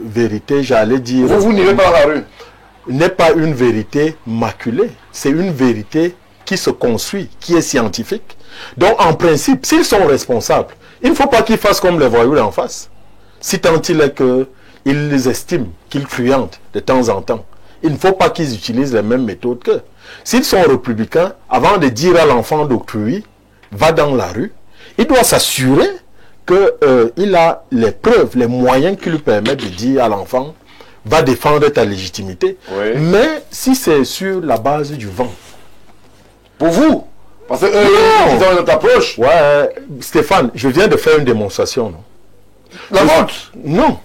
vérité, j'allais dire... Vous n'irez pas dans la rue. N'est pas une vérité maculée. C'est une vérité qui se construit, qui est scientifique. Donc, en principe, s'ils sont responsables, il ne faut pas qu'ils fassent comme les voyous d'en face. Si tant il est qu'ils estiment qu'ils friandent de temps en temps, il ne faut pas qu'ils utilisent les mêmes méthodes qu'eux. S'ils sont républicains, avant de dire à l'enfant d'autrui, va dans la rue, il doit s'assurer qu'il a les preuves, les moyens qui lui permettent de dire à l'enfant, va défendre ta légitimité. Oui. Mais si c'est sur la base du vent. Pour vous, parce qu'eux, ils ont une autre approche. Ouais, Stéphane, je viens de faire une démonstration. Non? La vôtre? Non,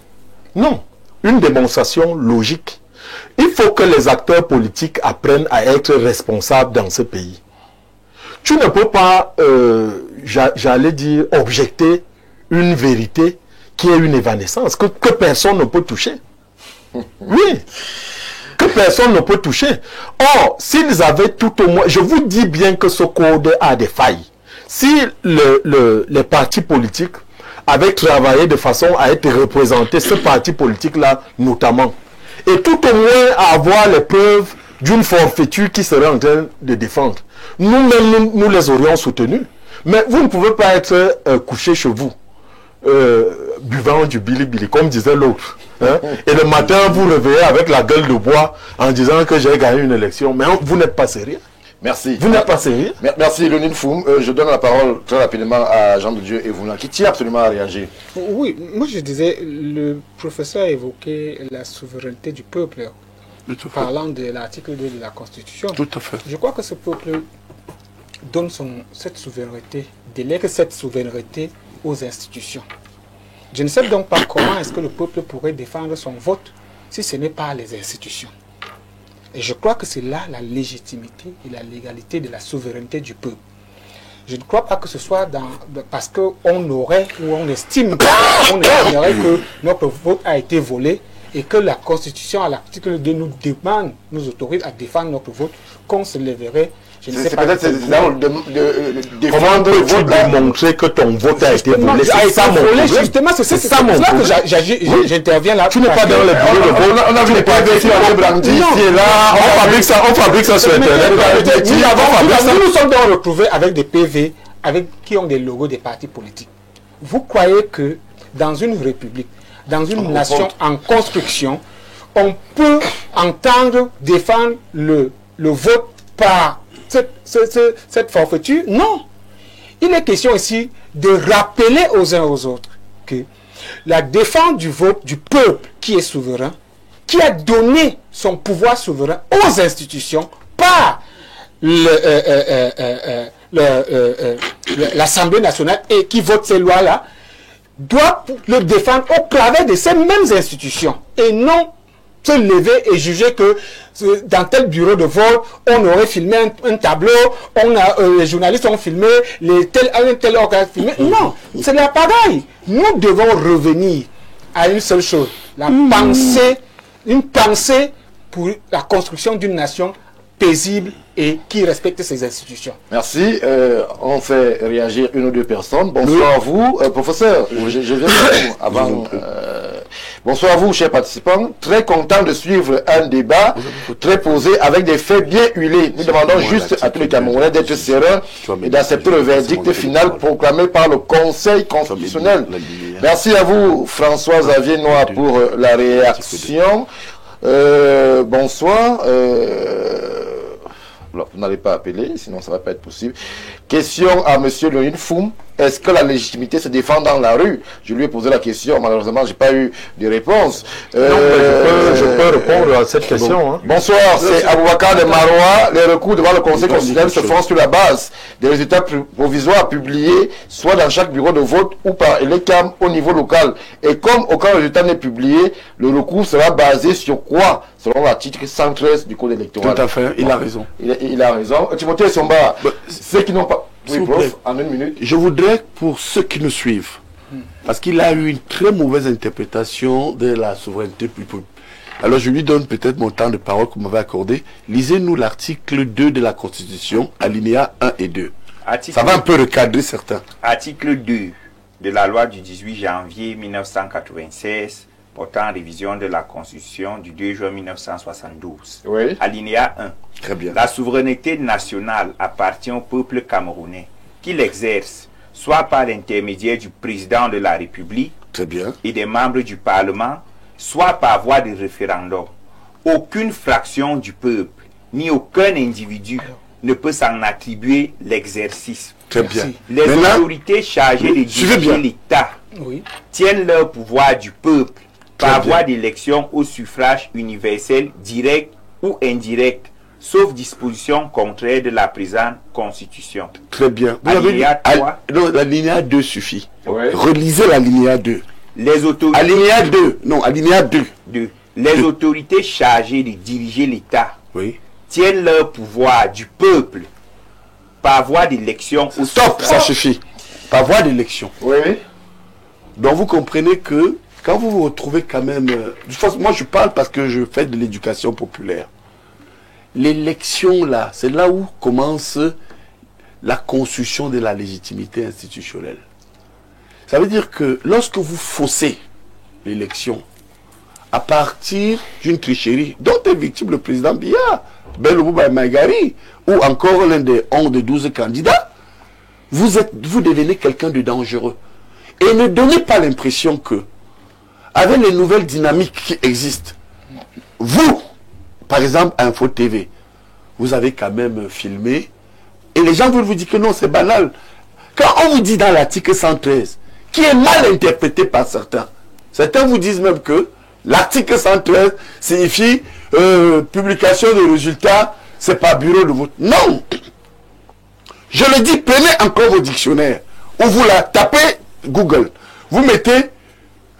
non. Une démonstration logique. Il faut que les acteurs politiques apprennent à être responsables dans ce pays. Tu ne peux pas, j'allais dire, objecter une vérité qui est une évanescence, que personne ne peut toucher. Oui, que personne ne peut toucher. Or, s'ils avaient tout au moins... Je vous dis bien que ce code a des failles. Si les partis politiques avaient travaillé de façon à être représentés, ce parti politique-là notamment, et tout au moins à avoir les preuves d'une forfaiture qui serait en train de défendre. Nous-mêmes, nous les aurions soutenus. Mais vous ne pouvez pas être couché chez vous, buvant du bili-bili, comme disait l'autre. Hein? Et le matin, vous réveillez avec la gueule de bois en disant que j'ai gagné une élection. Mais vous n'êtes pas sérieux. Merci. Vous n'êtes pas sérieux. Merci, Léonine Foum. Je donne la parole très rapidement à Jean de Dieu Evouna, qui tient absolument à réagir. Oui, moi je disais, le professeur a évoqué la souveraineté du peuple, parlant de l'article 2 de la Constitution. Tout à fait. Je crois que ce peuple donne cette souveraineté, délègue cette souveraineté aux institutions. Je ne sais donc pas comment est-ce que le peuple pourrait défendre son vote si ce n'est pas les institutions. Et je crois que c'est là la légitimité et la légalité de la souveraineté du peuple. Je ne crois pas que ce soit parce qu'on aurait ou on estime que notre vote a été volé et que la Constitution à l'article 2 nous demande, nous autorise à défendre notre vote, qu'on se lèverait. Je ne sais pas. Peut-être c'est Comment peux-tu démontrer que ton vote a été volé? C'est ça mon problème. Justement, c'est ça mon problème. J'interviens là. Tu n'es pas dans le bureau de vote. On a vu les PV qui ont été brandis ici et là. On fabrique ça sur Internet. Nous nous sommes donc retrouvés avec des PV qui ont des logos des partis politiques. Vous croyez que dans une république, dans une nation en construction, on peut entendre défendre le vote par cette forfaiture? Non. Il est question ici de rappeler aux uns aux autres que la défense du vote du peuple qui est souverain, qui a donné son pouvoir souverain aux institutions par l'Assemblée nationale et qui vote ces lois-là, doit le défendre au travers de ces mêmes institutions et non se lever et juger que dans tel bureau de vote, on aurait filmé un tableau, les journalistes ont filmé, tel organe filmé. Non, c'est la pareil. Nous devons revenir à une seule chose, une pensée pour la construction d'une nation paisible et qui respecte ses institutions. Merci. On fait réagir une ou deux personnes. Bonsoir à vous, professeur. Je viens de vous avant. Bonsoir à vous, chers participants. Très content de suivre un débat très posé avec des faits bien huilés. Nous demandons juste à tous les Camerounais d'être sereins et d'accepter le verdict final proclamé par le Conseil constitutionnel. Merci à vous, François-Xavier Noir, pour la réaction. Bonsoir. Alors, vous n'allez pas appeler, sinon ça ne va pas être possible. Question à M. Léonine Foum. Est-ce que la légitimité se défend dans la rue? Je lui ai posé la question, malheureusement, je n'ai pas eu de réponse. Non, je peux répondre à cette question. Hein. Bonsoir, c'est Aboubakar de Marois. Les recours devant le Conseil constitutionnel se font sur la base des résultats provisoires publiés, soit dans chaque bureau de vote ou par l'ECAM au niveau local. Et comme aucun résultat n'est publié, le recours sera basé sur quoi? Selon l'article 113 du Code électoral. Tout à fait, il a raison. Il a raison. Timothée Somba, ceux qui n'ont pas... Oui, prof, en une minute. Je voudrais, pour ceux qui nous suivent, parce qu'il a eu une très mauvaise interprétation de la souveraineté publique. Alors je lui donne peut-être mon temps de parole que vous m'avez accordé. Lisez-nous l'article 2 de la Constitution, alinéa 1 et 2. Ça va un peu recadrer certains. Article 2 de la loi du 18 janvier 1996 portant révision de la Constitution du 2 juin 1972. Oui. Alinéa 1. Très bien. La souveraineté nationale appartient au peuple camerounais, qui l'exerce soit par l'intermédiaire du président de la République Très bien. et des membres du Parlement, soit par voie de référendum. Aucune fraction du peuple, ni aucun individu ne peut s'en attribuer l'exercice. Très bien. Les autorités chargées de diriger l'État tiennent leur pouvoir du peuple par voie d'élection au suffrage universel direct ou indirect, sauf disposition contraire de la présente Constitution. Très bien. Alinéa 3. Non, l'alinéa 2 suffit. Ouais. Relisez l'alinéa 2. Les autorités... Alinéa 2. Non, alinéa 2. Les autorités chargées de diriger l'État tiennent leur pouvoir du peuple par voie d'élection au Stop, ça suffit. Par voie d'élection. Oui. Donc vous comprenez que quand vous vous retrouvez quand même... moi je parle parce que je fais de l'éducation populaire. L'élection là, c'est là où commence la construction de la légitimité institutionnelle. Ça veut dire que lorsque vous faussez l'élection à partir d'une tricherie dont est victime le président Biya, Belobouba Magari, ou encore l'un des 11 de 12 candidats, vous devenez quelqu'un de dangereux. Et ne donnez pas l'impression que, avec les nouvelles dynamiques qui existent, vous, par exemple, Info TV, vous avez quand même filmé, et les gens veulent vous dire que non, c'est banal. Quand on vous dit dans l'article 113, qui est mal interprété par certains vous disent même que l'article 113 signifie publication de résultats, c'est pas bureau de vote. Non! Je le dis, prenez encore vos dictionnaires, ou vous la tapez Google, vous mettez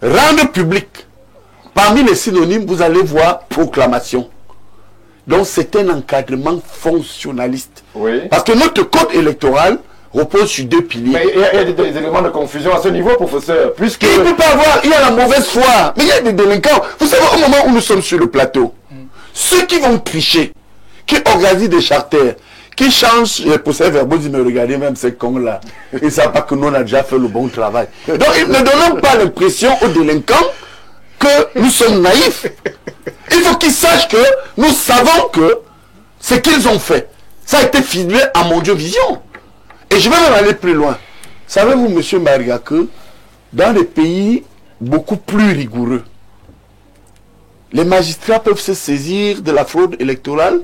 rendre public. Parmi les synonymes, vous allez voir proclamation. Donc c'est un encadrement fonctionnaliste. Oui. Parce que notre code électoral repose sur 2 piliers. Mais il y a des éléments de confusion à ce niveau, professeur. Puisque... Il ne peut pas avoir, il y a la mauvaise foi, mais il y a des délinquants. Vous savez, au moment où nous sommes sur le plateau, ceux qui vont tricher, qui organisent des charters, qui changent les procès verbaux, disent, mais regardez même ces cons-là, ils ne savent pas que nous on a déjà fait le bon travail. Donc ne donnons pas l'impression aux délinquants que nous sommes naïfs. Il faut qu'ils sachent que nous savons que ce qu'ils ont fait, ça a été filmé à Mondiovision. Et je vais même aller plus loin. Savez-vous, monsieur Maria, que dans des pays beaucoup plus rigoureux, les magistrats peuvent se saisir de la fraude électorale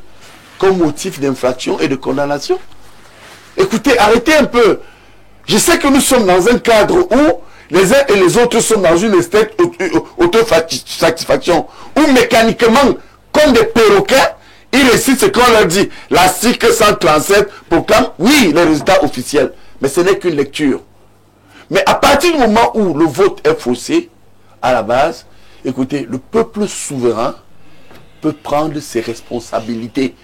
comme motif d'infraction et de condamnation? Écoutez, arrêtez un peu. Je sais que nous sommes dans un cadre où les uns et les autres sont dans une esthète autosatisfaction, où mécaniquement, comme des perroquets, ils récitent ce qu'on leur dit. L'article 137 proclame, oui, les résultats officiels. Mais ce n'est qu'une lecture. Mais à partir du moment où le vote est faussé, à la base, écoutez, le peuple souverain peut prendre ses responsabilités.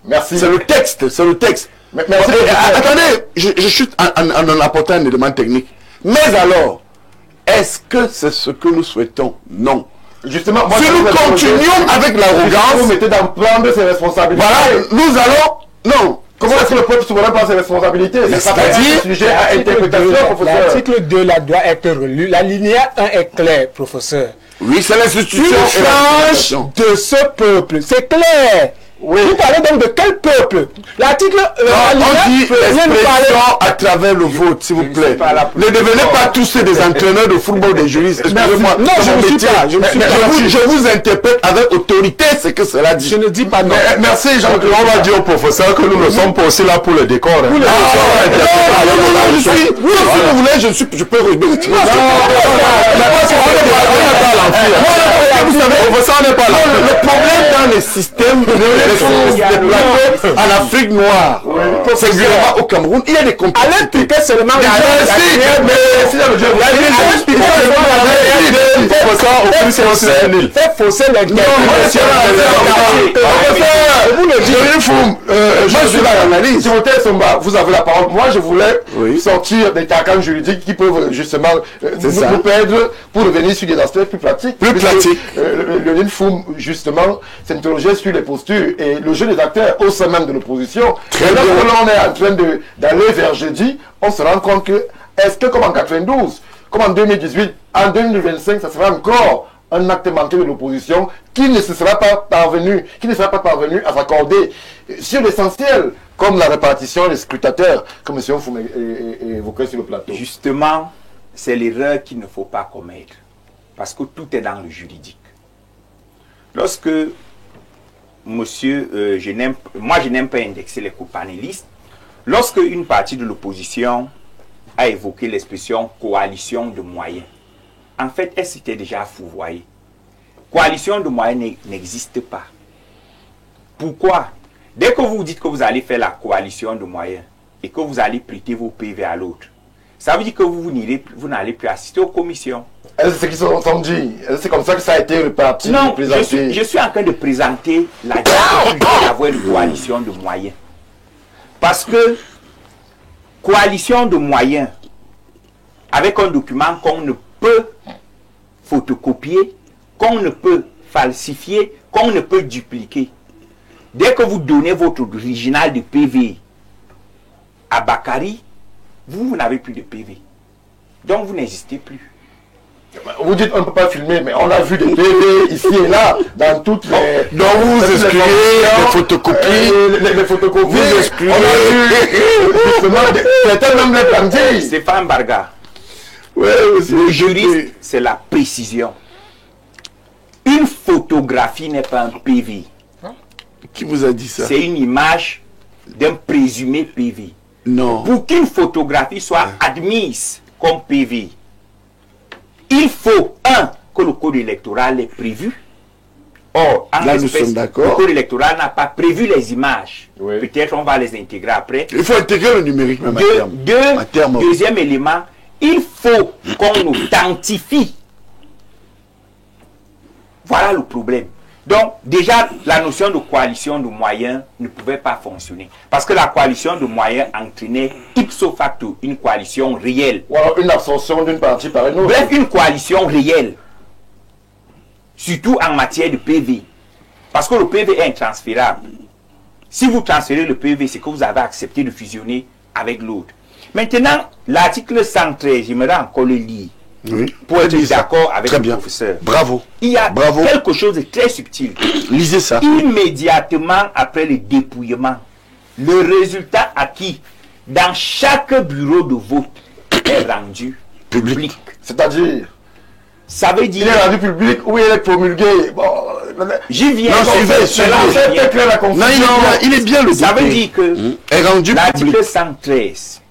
Merci. C'est le texte, c'est le texte. Merci. Attendez, je chute en apportant un élément technique. Mais alors, est-ce que c'est ce que nous souhaitons? Non. Justement, moi, si nous continuons avec l'arrogance, vous mettez dans prendre ses responsabilités. Voilà, nous allons... Non. Comment est-ce que le peuple souverain prend ses responsabilités? C'est-à-dire, sujet à interprétation, professeur. L'article 2 là, doit être relu. L'alinéa 1 est clair, professeur. oui, c'est l'institution. Une frange de ce peuple. C'est clair. Oui. Vous parlez donc de quel peuple? L'article... on dit l'expression à travers le vote, s'il vous plaît. Ne devenez pas tous des entraîneurs de football, des juristes. Excusez-moi. Non, je ne suis pas. Je vous interprète avec autorité ce que cela dit. Je ne dis pas non. Merci, Jean-Claude. On va dire au professeur que nous ne sommes pas aussi là pour le décor. Non, je suis... Si vous voulez, je peux... Le problème dans les systèmes en Afrique noire, singulièrement au Cameroun, il y a des complexités. Allez piquer seulement fait fausser l'interprétation. Vous le dites, moi je suis là l'analyse. Vous avez la parole. Moi je voulais sortir des carcans juridiques qui peuvent justement nous perdre pour revenir sur des aspects plus pratiques. Lionel Foum justement s'interrogeait sur les postures et le jeu des acteurs au sein même de l'opposition. Et là on est en train d'aller vers jeudi, on se rend compte que est-ce que comme en 92, comme en 2018, en 2025, ça sera encore un acte manqué de l'opposition qui ne sera pas parvenu à s'accorder sur l'essentiel, comme la répartition des scrutateurs, comme M. Foum évoquait sur le plateau. Justement, c'est l'erreur qu'il ne faut pas commettre, parce que tout est dans le juridique. Lorsque monsieur, je n'aime pas indexer les co-panélistes, lorsque une partie de l'opposition a évoqué l'expression coalition de moyens, en fait, elle s'était déjà fourvoyée. Coalition de moyens n'existe pas. Pourquoi? Dès que vous dites que vous allez faire la coalition de moyens et que vous allez prêter vos PV à l'autre, ça veut dire que vous n'allez plus assister aux commissions. Est-ce que c'est ce qu'ils se sont dit? C'est comme ça que ça a été réparti? Non, je suis en train de présenter la difficulté d'avoir une coalition de moyens. Parce que coalition de moyens, avec un document qu'on ne peut photocopier, qu'on ne peut falsifier, qu'on ne peut dupliquer. Dès que vous donnez votre original de PV à Bakary, vous n'avez plus de PV. Donc vous n'existez plus. Vous dites on ne peut pas filmer, mais on a vu des PV ici et là, dans toutes les... Donc vous excluez les photocopies. Les photocopies. Vous excluez. On a vu justement, certains même les bandits. Stéphane Barga, Ouais, le juriste, c'est la précision. Une photographie n'est pas un PV. Qui vous a dit ça? C'est une image d'un présumé PV. Non. Pour qu'une photographie soit admise comme PV, il faut, que le code électoral est prévu. Or, en Là, nous l'espèce, sommes d'accord. le code électoral n'a pas prévu les images. Oui. Peut-être on va les intégrer après. Il faut intégrer le numérique même à terme. Deuxième élément, il faut qu'on authentifie. Voilà le problème. Donc, déjà, la notion de coalition de moyens ne pouvait pas fonctionner. Parce que la coalition de moyens entraînait ipso facto une coalition réelle. Ou alors une absorption d'une partie par une autre. Bref, une coalition réelle. Surtout en matière de PV. Parce que le PV est intransférable. Si vous transférez le PV, c'est que vous avez accepté de fusionner avec l'autre. Maintenant, l'article 113, j'aimerais encore le lire. Oui. Pour être Lisez ça. d'accord avec Très le bien. professeur. Bravo. Il y a Bravo. quelque chose de très subtil. Lisez ça. Immédiatement après le dépouillement, le résultat acquis dans chaque bureau de vote est rendu public. C'est-à-dire, Ça veut il dire... est rendu public ou il est promulgué. Bon, J'y viens. Non, suivez, C'est suivez. là où je viens. c'est clair la Non, confusion. il est bien le Ça veut député. dire que Est rendu public. l'article 113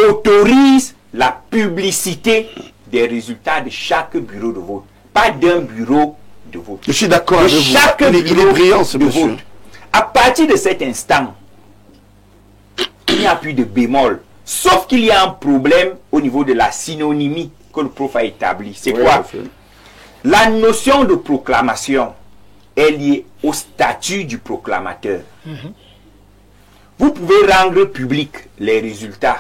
autorise la publicité des résultats de chaque bureau de vote. Pas d'un bureau de vote. Je suis d'accord De avec vous. chaque Il est bureau brillant, ce de monsieur. vote. À partir de cet instant, il n'y a plus de bémol. Sauf qu'il y a un problème au niveau de la synonymie que le prof a établi. C'est Oui, quoi? c'est fait. La notion de proclamation est liée au statut du proclamateur. Vous pouvez rendre public les résultats.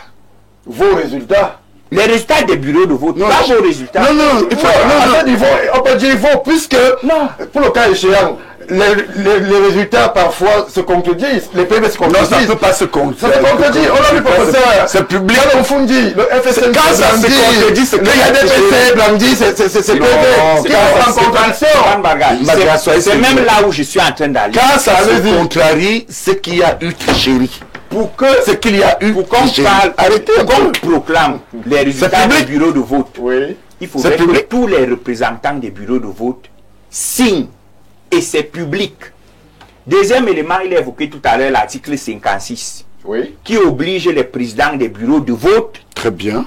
Vos résultats. Les résultats des bureaux de vote, Non, pas je- vos résultats. Non, il faut. On peut dire vos, puisque, Non. pour le cas échéant, les résultats parfois se contredisent. Les PV se Non, contredisent. ça ne peut pas se contredire. Ça se contredit. On a vu, professeur. C'est public. Quand on fundit, le FSN Quand ça se contredit, c'est le IADPC blandit, c'est PV. Non, Qui c'est pas- sont en c'est pas- contradiction. c'est pas une bagarre. Bagarre, soyez C'est sérieux. même là où je suis en train d'aller. Quand ça se Allez-y. contrarie, c'est qu'il y a eu tricherie. Pour que, C'est qu'il y a eu pour qu'on tricherie. parle, Arrêtez un pour qu'on peu. proclame les résultats public. des bureaux de vote, Oui. il faudrait C'est que public. tous les représentants des bureaux de vote signent. Et c'est public. Deuxième élément, il a évoqué tout à l'heure l'article 56, Oui. qui oblige les présidents des bureaux de vote Très bien.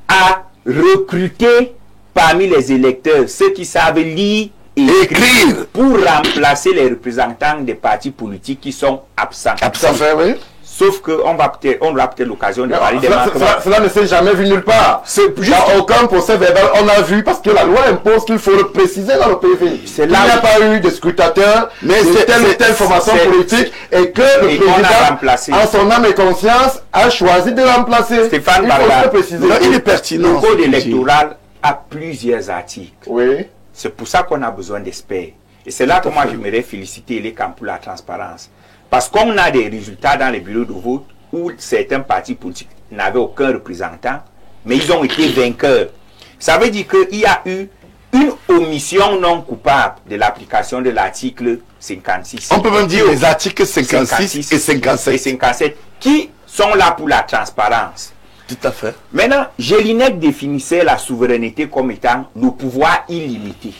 à recruter parmi les électeurs ceux qui savent lire et Écrire. pour remplacer les représentants des partis politiques qui sont absents. Ça fait, oui. Sauf qu'on aura peut-être l'occasion de parler des manquements. Cela ne s'est jamais vu nulle part. C'est juste- Dans aucun procès verbal, on a vu, parce que la loi impose qu'il faut le préciser dans le PV. C'est Il là n'y a où- pas eu de scrutateur, Mais de c'est- telle ou c'est- telle formation c'est- politique, et que le Et on a président, remplacé. en son âme et conscience, a choisi de remplacer. Stéphane Il faut Barga. le préciser. Non, il est Le pertinent. code ce qu'il dit. électoral a plusieurs articles. Oui. C'est pour ça qu'on a besoin d'experts. Et c'est là que moi j'aimerais féliciter les camps pour la transparence. Parce qu'on a des résultats dans les bureaux de vote où certains partis politiques n'avaient aucun représentant, mais ils ont été vainqueurs. Ça veut dire qu'il y a eu une omission non coupable de l'application de l'article 56. On peut même dire les articles 56 et 57. et 57 qui sont là pour la transparence. Tout à fait. Maintenant, Jelinek définissait la souveraineté comme étant le pouvoir illimité.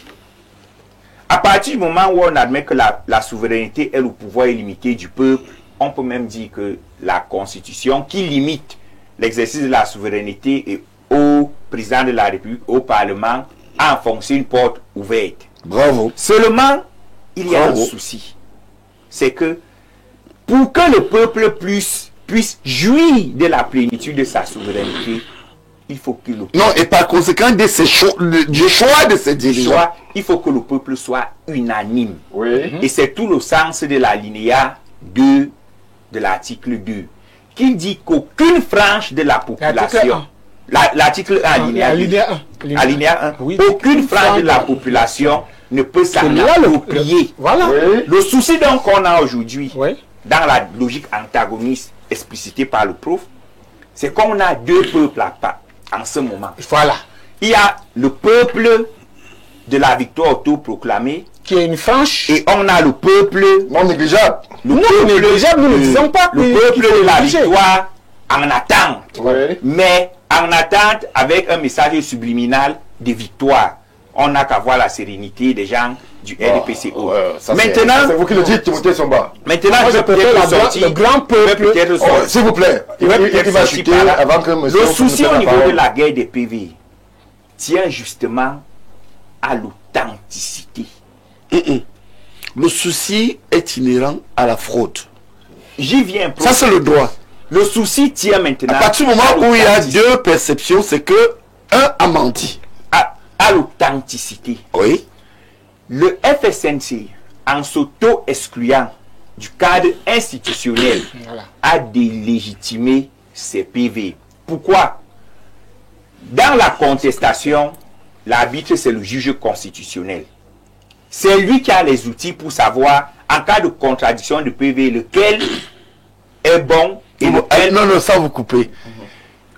À partir du moment où on admet que la souveraineté est le pouvoir illimité du peuple, on peut même dire que la Constitution qui limite l'exercice de la souveraineté et au président de la République, au Parlement, a enfoncé une porte ouverte. Bravo. Seulement, il y a un Bravo. souci. C'est que pour que le peuple puisse jouir de la plénitude de sa souveraineté, il faut que le Non, et par conséquent, du choix de ces dirigeants. soit, il faut que le peuple soit unanime. Oui. Et c'est tout le sens de l'alinéa 2 de l'article 2, qui dit qu'aucune frange de la population, l'article 1, alinéa 2, alinéa 1, Oui, aucune frange de la population ne peut s'en là, approprier. Voilà. Oui. Le souci donc qu'on a aujourd'hui, Oui. dans la logique antagoniste explicitée par le prof, c'est qu'on a deux peuples à part en ce moment. Voilà. Il y a le peuple de la victoire autoproclamée. Qui est une franche. Et on a le peuple Non négligeable. Non négligeable, nous ne disons pas que le peuple qu'il faut de la négliger. victoire en attente. Oui. Mais en attente avec un message subliminal de victoire. On n'a qu'à voir la sérénité des gens du RDPCO. Maintenant, c'est vous qui le dites, Timothée Somba. maintenant Moi, je je peux préfère peut-être sortir. le grand peuple. peut-être Oh, sortir. s'il vous plaît, il va chuter avant que monsieur... Le souci au nous niveau prenne de la la guerre des PV tient justement à l'authenticité. Le souci est inhérent à la fraude. J'y viens. Ça, c'est le droit. Le souci tient maintenant À partir du moment où il y a deux perceptions, c'est que un a menti. à l'authenticité. Oui. Le FSNC, en s'auto-excluant du cadre institutionnel, Voilà. a délégitimé ces PV. Pourquoi? Dans la contestation, l'arbitre, c'est le juge constitutionnel. C'est lui qui a les outils pour savoir, en cas de contradiction de PV, lequel est bon et lequel... Non, ça vous coupez.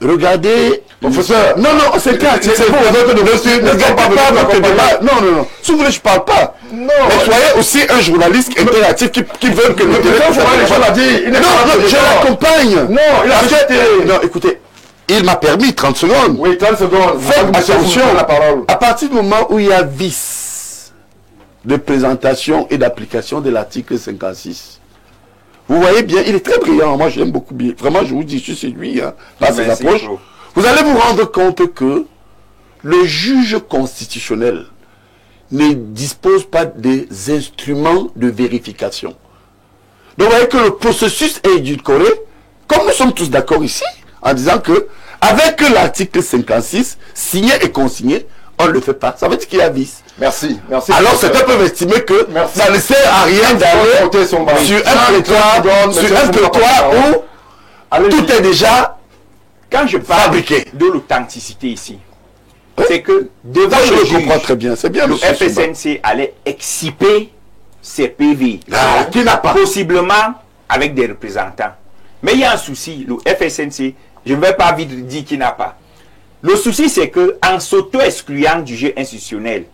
Regardez, Professeur, non, c'est clair, c'est bon. Ne regardez pas votre débat. Non. Si vous voulez, je parle pas. Non. Mais soyez aussi un journaliste impératif qui veut que le débat. Non, je l'accompagne. Non, il a rejeté. Non, écoutez, il m'a permis 30 secondes. Oui, 30 secondes. Faites attention. La parole. À partir du moment où il y a vice de présentation et d'application de l'article 56, vous voyez bien, il est très brillant. Moi, je l'aime beaucoup bien. Vraiment, je vous dis, je suis séduit par ses Merci, approches. Flo. Vous allez vous rendre compte que le juge constitutionnel ne dispose pas des instruments de vérification. Donc, vous voyez que le processus est édulcoré, comme nous sommes tous d'accord ici, en disant que, avec l'article 56, signé et consigné, on ne le fait pas. Ça veut dire qu'il y a vice. Merci. Alors certains peuvent estimer que Merci. ça ne sert à rien d'aller sur un territoire où tout est déjà Quand je parle fabriqué. de l'authenticité ici, Oui. c'est que devant Ça, je le le juge, comprends très bien. C'est bien le monsieur Souba. FSNC allait exciper ses PV, Qui n'a pas. possiblement avec des représentants. Mais il y a un souci, le FSNC, je ne vais pas vite dire qu'il n'a pas. Le souci, c'est que en s'auto-excluant du jeu institutionnel,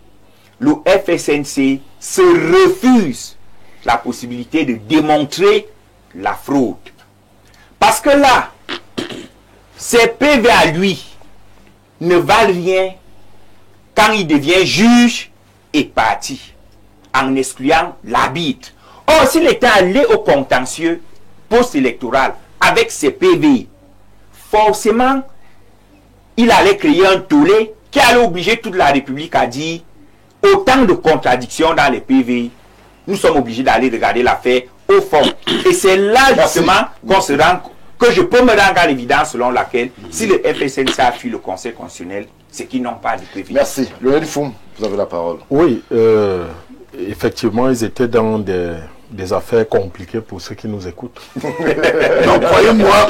le FSNC se refuse la possibilité de démontrer la fraude. Parce que là, ces PV à lui ne valent rien quand il devient juge et partie, en excluant l'arbitre. Or, s'il était allé au contentieux post-électoral avec ses PV, forcément, il allait créer un tollé qui allait obliger toute la République à dire autant de contradictions dans les PV. Nous sommes obligés d'aller regarder l'affaire au fond. Et c'est là justement qu'on se rend, que je peux me rendre à l'évidence selon laquelle si le FSNC a fui le Conseil constitutionnel, c'est qu'ils n'ont pas de PV. Merci. Lionel Foum, vous avez la parole. Oui, effectivement, ils étaient dans des affaires compliquées pour ceux qui nous écoutent. Non, croyez-moi,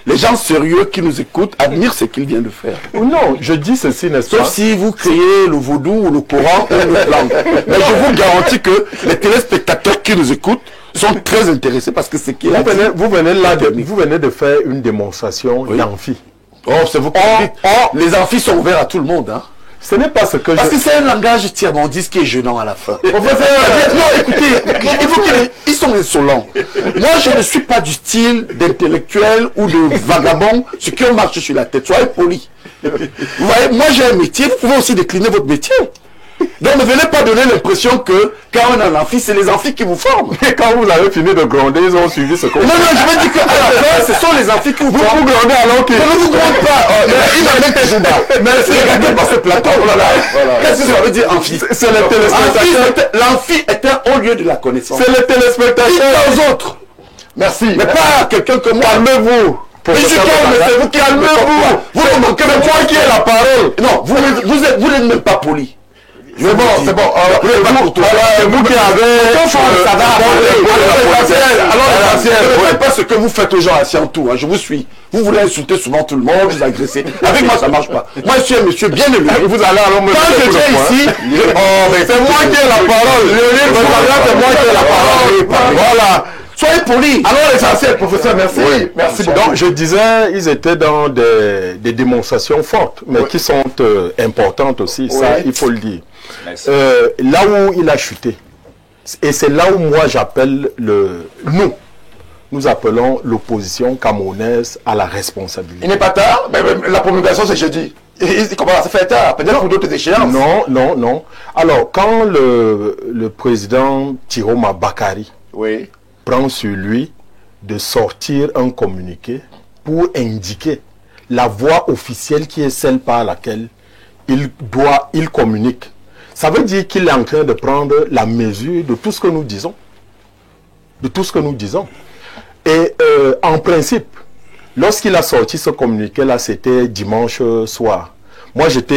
les gens sérieux qui nous écoutent admirent ce qu'il vient de faire. Non, je dis ceci, n'est-ce Sauf pas? si vous créez le vaudou ou le Coran ou le plan. Mais je vous garantis que les téléspectateurs qui nous écoutent sont très intéressés parce que c'est qu'il a dit. Vous venez de faire une démonstration d'amphi. Oh, c'est vous qui dites. Les amphis sont ouverts à tout le monde. Hein. Ce n'est pas ce que Parce que c'est un langage tiers-mondiste qui est gênant à la fin. Non, écoutez, ils sont insolents. Moi, je ne suis pas du style d'intellectuel ou de vagabond, ceux qui ont marché sur la tête. Soyez polis. Vous voyez, moi j'ai un métier, vous pouvez aussi décliner votre métier. Donc ne venez pas donner l'impression que quand on est en amphi, c'est les amphis qui vous forment. Et quand vous avez fini de gronder, ils ont suivi ce qu'on Non, je veux dire qu'à la fin, ce sont les amphis qui vous forment. Vous grondez alors que... Ne vous gronde pas. Il m'a même toujours pas. Merci. Regardez pas ce plateau. Qu'est-ce que ça veut dire amphi? C'est les téléspectateurs. L'amphi est un haut lieu de la connaissance. C'est les téléspectateurs. Aux autres. Merci. Mais pas quelqu'un comme moi. Calmez-vous. Monsieur calme, c'est vous calmez-vous. Vous ne manquez même moi qui ai la parole. Non, vous n'êtes même pas poli. Mais bon, c'est bon. C'est vous qui avez... Ça va. Alors, ne faites pas ce que vous faites aux gens assis en tout. Je vous suis. Vous voulez insulter souvent tout le monde, vous agresser. Avec moi, ça ne marche pas. Moi, je suis un monsieur bien élevé. Vous allez alors me... Quand je viens ici, c'est moi qui ai la parole. C'est moi qui ai la parole. Voilà. Soyez polis. Alors l'essentiel, professeur, merci. Oui. Merci beaucoup. Donc, je disais, ils étaient dans des démonstrations fortes, mais qui sont importantes aussi, ça, il faut le dire. Merci. Là où il a chuté, et c'est là où moi j'appelle nous appelons l'opposition camerounaise à la responsabilité. Il n'est pas tard, mais la promulgation c'est jeudi. Il commence à se faire tard, peut-être pour d'autres échéances. Non. Alors, quand le président Tiroma Bakari prend sur lui de sortir un communiqué pour indiquer la voie officielle qui est celle par laquelle il communique, ça veut dire qu'il est en train de prendre la mesure de tout ce que nous disons. Et en principe, lorsqu'il a sorti ce communiqué-là, c'était dimanche soir. Moi, j'étais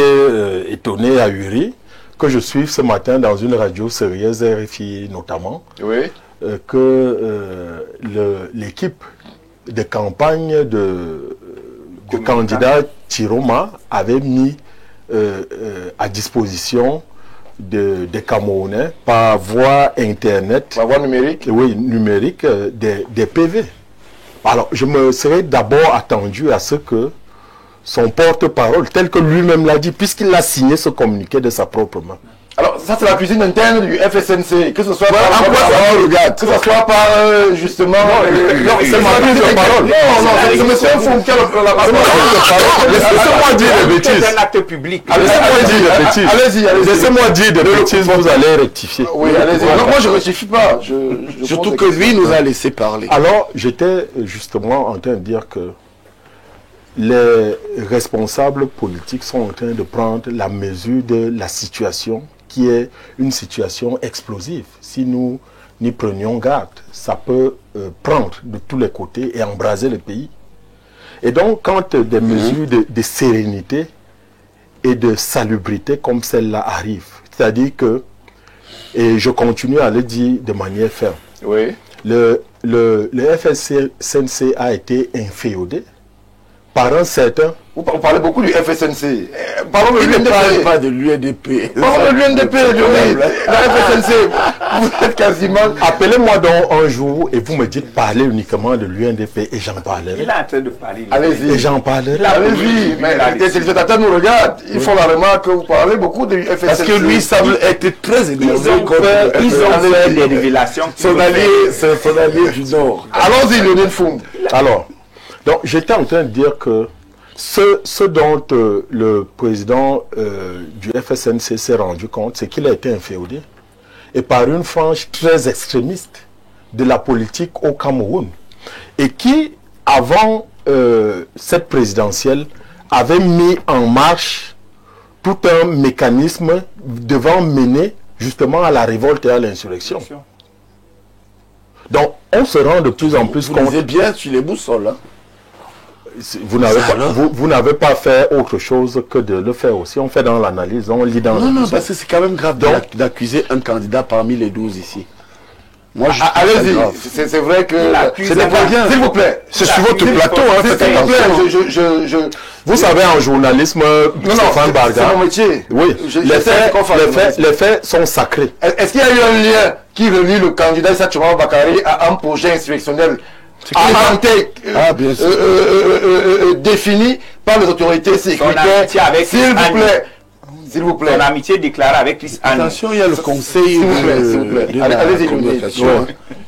étonné à Uri que je suive ce matin dans une radio sérieuse, RFI notamment, que l'équipe de campagne du candidat Tiroma avait mis à disposition des Camerounais par voie internet, par voie numérique, numérique, des PV. Alors, je me serais d'abord attendu à ce que son porte-parole, tel que lui-même l'a dit, puisqu'il a signé ce communiqué de sa propre main. Alors, ça c'est la cuisine interne du FSNC, que ce soit que ce soit par justement... Non, c'est ma prise de parole. Non, c'est monsieur Fouquet la parole. Laissez-moi dire des bêtises. C'est un acte public. Laissez-moi dire des bêtises, vous allez rectifier. Oui, allez-y. Non, moi je ne rectifie pas. Surtout que lui nous a laissé parler. Alors, j'étais justement en train de dire que les responsables politiques sont en train de prendre la mesure de la situation qui est une situation explosive. Si nous n'y prenions garde, ça peut prendre de tous les côtés et embraser le pays. Et donc, quand des mesures de sérénité et de salubrité comme celle-là arrivent, c'est-à-dire que, et je continue à le dire de manière ferme, le FSNC a été inféodé par un certain... On parlait beaucoup du FSNC. Parlons de l'UNDP. Ne pas de l'UNDP. Parlons de l'UNDP, la FSNC. Vous êtes quasiment... Appelez-moi donc un jour et vous me dites parler uniquement de l'UNDP et j'en parlerai. Il est en train de parler. Allez-y. Et j'en parlerai. Allez-y. Mais les téléspectateurs nous regardent. Ils font la remarque que vous parlez beaucoup de FSNC. Parce que lui semble être très énervé. Ils ont fait des révélations. Son allié du Nord. Allons-y, Lionel Foum. Alors... Donc, j'étais en train de dire que ce dont le président du FSNC s'est rendu compte, c'est qu'il a été inféodé et par une frange très extrémiste de la politique au Cameroun et qui, avant cette présidentielle, avait mis en marche tout un mécanisme devant mener justement à la révolte et à l'insurrection. Donc, on se rend de plus en plus compte... Vous bien sur les boussoles, hein. Vous n'avez pas fait autre chose que de le faire aussi. On fait dans l'analyse, on lit dans... Non, parce que c'est quand même grave d'accuser un candidat parmi les 12 ici. Allez-y, c'est vrai que... C'est pas bien. S'il vous plaît. C'est sur votre plateau. S'il vous plaît, vous savez, en journalisme, Stéphane Barga... C'est mon métier. Oui, les faits sont sacrés. Est-ce qu'il y a eu un lien qui relie le candidat Issa Tiroma Bakari à un projet insurrectionnel défini par les autorités sécuritaires? S'il vous plaît. Son amitié déclarée avec Chris Anne. Attention, il y a le conseil de la communication.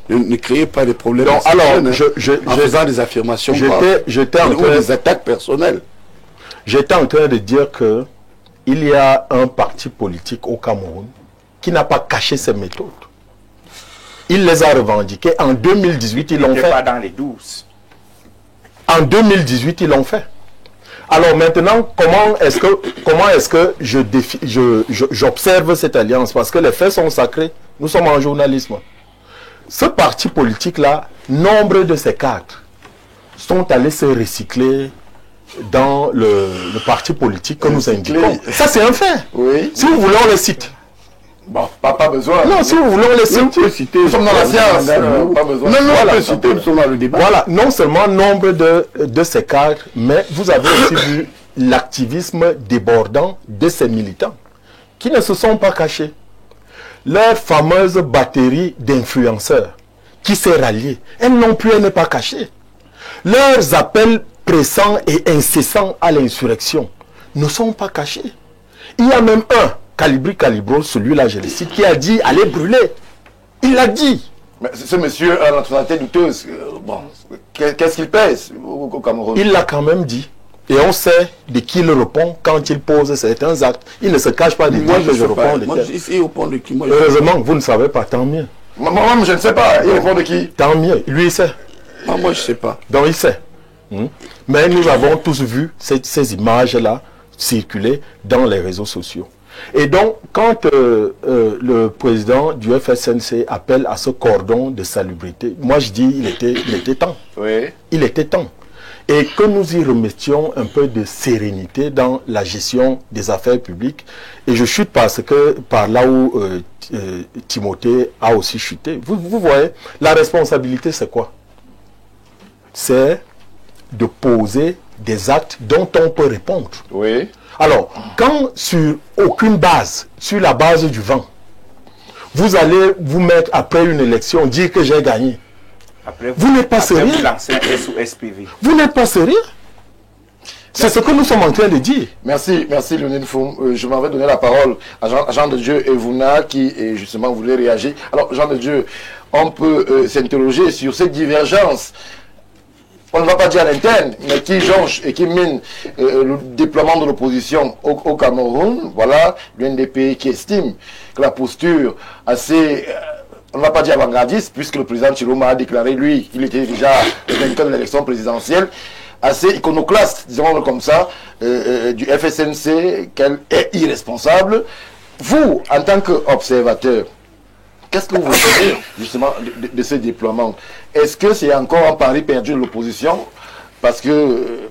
Ne créez pas de problèmes. Donc, alors, en faisant des affirmations ou des attaques personnelles. J'étais en train de dire que il y a un parti politique au Cameroun qui n'a pas caché ses méthodes. Il les a revendiqués. En 2018, ils l'ont fait. Pas dans les 12. En 2018, ils l'ont fait. Alors maintenant, comment est-ce que j'observe cette alliance? Parce que les faits sont sacrés. Nous sommes en journalisme. Ce parti politique-là, nombre de ces cadres sont allés se recycler dans le parti politique que nous indiquons. Ça, c'est un fait. Oui. Si vous voulez, on le cite. Bon, pas besoin. Non, si vous voulez, on les cite. Nous sommes dans la science. Pas besoin. Non, on peut citer, nous sommes dans le débat. Voilà, non seulement nombre de ces cadres, mais vous avez aussi vu l'activisme débordant de ces militants qui ne se sont pas cachés. Leur fameuse batterie d'influenceurs qui s'est ralliée. Elle non plus, elle n'est pas cachée. Leurs appels pressants et incessants à l'insurrection ne sont pas cachés. Il y a même un, Calibri Calibro, celui-là, je le cite, qui a dit allez brûler. Il l'a dit. Mais ce monsieur a une nationalité douteuse. Bon, qu'est-ce qu'il pèse au Cameroun? Il l'a quand même dit. Et on sait de qui il répond quand il pose certains actes. Il ne se cache pas de dire que je réponds de tel. Au point de qui, heureusement, vous ne savez pas, tant mieux. Moi-même, je ne sais pas. Il répond de qui? Tant mieux. Lui, il sait. Moi, je ne sais pas. Donc, il sait. Mais nous avons tous vu ces images-là circuler dans les réseaux sociaux. Et donc, quand le président du FSNC appelle à ce cordon de salubrité, moi je dis il était temps. Oui. Il était temps. Et que nous y remettions un peu de sérénité dans la gestion des affaires publiques. Et je chute parce que par là où Timothée a aussi chuté. Vous voyez, la responsabilité c'est quoi? C'est de poser des actes dont on peut répondre. Oui. Alors, quand sur aucune base, sur la base du vent, vous allez vous mettre après une élection, dire que j'ai gagné. Après, vous n'êtes pas sérieux. Vous n'êtes pas sérieux. C'est ce que nous sommes en train de dire. Merci Lionel Foum. Je m'avais donné la parole à Jean de Dieu Evuna qui justement voulait réagir. Alors Jean de Dieu, on peut s'interroger sur cette divergence. On ne va pas dire à l'interne, mais qui jonche et qui mine le déploiement de l'opposition au Cameroun. Voilà l'un des pays qui estime que la posture assez, on ne va pas dire avant-gardiste, puisque le président Chiloma a déclaré, lui, qu'il était déjà le vainqueur de l'élection présidentielle, assez iconoclaste, disons-le comme ça, du FSNC, qu'elle est irresponsable. Vous, en tant qu'observateur, qu'est-ce que vous voulez dire justement de ce déploiement? Est-ce que c'est encore un pari perdu de l'opposition? Parce que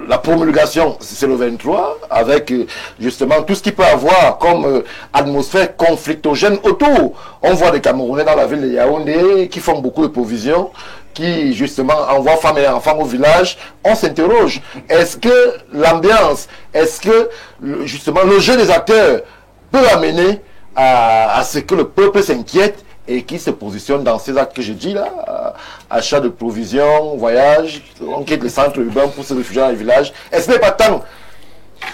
la promulgation, c'est le 23, avec justement tout ce qu'il peut avoir comme atmosphère conflictogène autour. On voit des Camerounais dans la ville de Yaoundé qui font beaucoup de provisions, qui justement envoient femmes et enfants au village. On s'interroge, est-ce que l'ambiance, est-ce que justement le jeu des acteurs peut amener à ce que le peuple s'inquiète et qui se positionne dans ces actes que je dis là, achat de provisions, voyage, on quitte les centres urbains pour se réfugier dans les villages. Est-ce qu'il n'est pas temps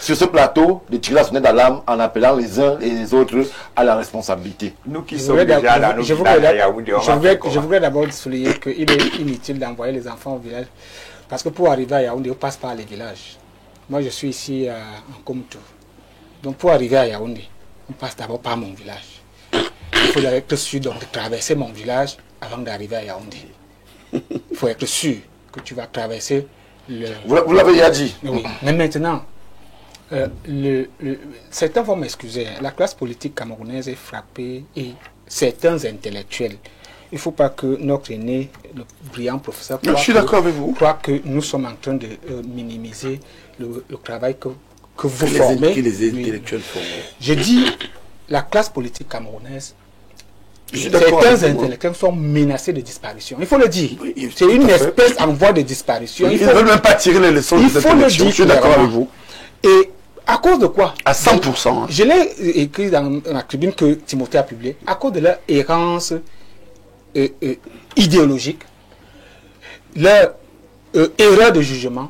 sur ce plateau de tirer la sonnette d'alarme en appelant les uns et les autres à la responsabilité? Nous qui sommes déjà dans nos villages, je voudrais d'abord souligner qu'il est inutile d'envoyer les enfants au village parce que pour arriver à Yaoundé, on passe par les villages. Moi je suis ici en Komtou. Donc pour arriver à Yaoundé, on passe d'abord par mon village. Il faut être sûr donc, de traverser mon village avant d'arriver à Yaoundé. Il faut être sûr que tu vas traverser le... Vous l'avez déjà dit. Oui, mais maintenant, certains vont m'excuser. La classe politique camerounaise est frappée et certains intellectuels. Il ne faut pas que notre aîné, le brillant professeur, croit que nous sommes en train de minimiser le travail que vous formez. Que les intellectuels font. Je dis, la classe politique camerounaise, certains intellectuels sont menacés de disparition. Il faut le dire. Oui, c'est une espèce en voie de disparition. Ils ne veulent même pas tirer les leçons de cette élection. Je suis d'accord avec vous. Et à cause de quoi? À 100%. Je l'ai écrit dans la tribune que Timothée a publiée. À cause de leur errance idéologique, leur erreur de jugement,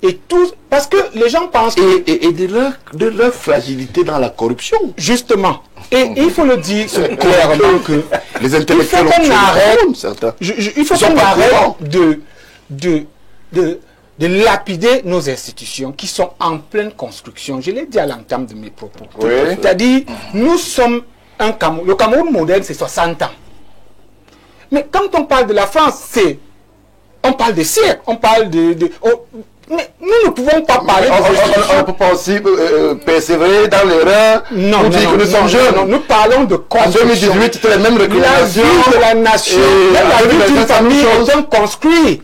et tout, parce que les gens pensent et de leur fragilité dans la corruption. Justement. Et il faut le dire clairement que les intellectuels il faut qu'on arrête de lapider nos institutions qui sont en pleine construction. Je l'ai dit à l'entame de mes propos. Oui. C'est-à-dire, nous sommes le Cameroun moderne, c'est 60 ans. Mais quand on parle de la France, on parle de siècles, on parle mais nous ne pouvons pas parler de on ne peut pas aussi persévérer dans l'erreur pour dire que nous sommes jeunes. Non, nous parlons de construction. En 2018, c'était la même réclamation. La vie de la nation, la vie d'une famille est un construit.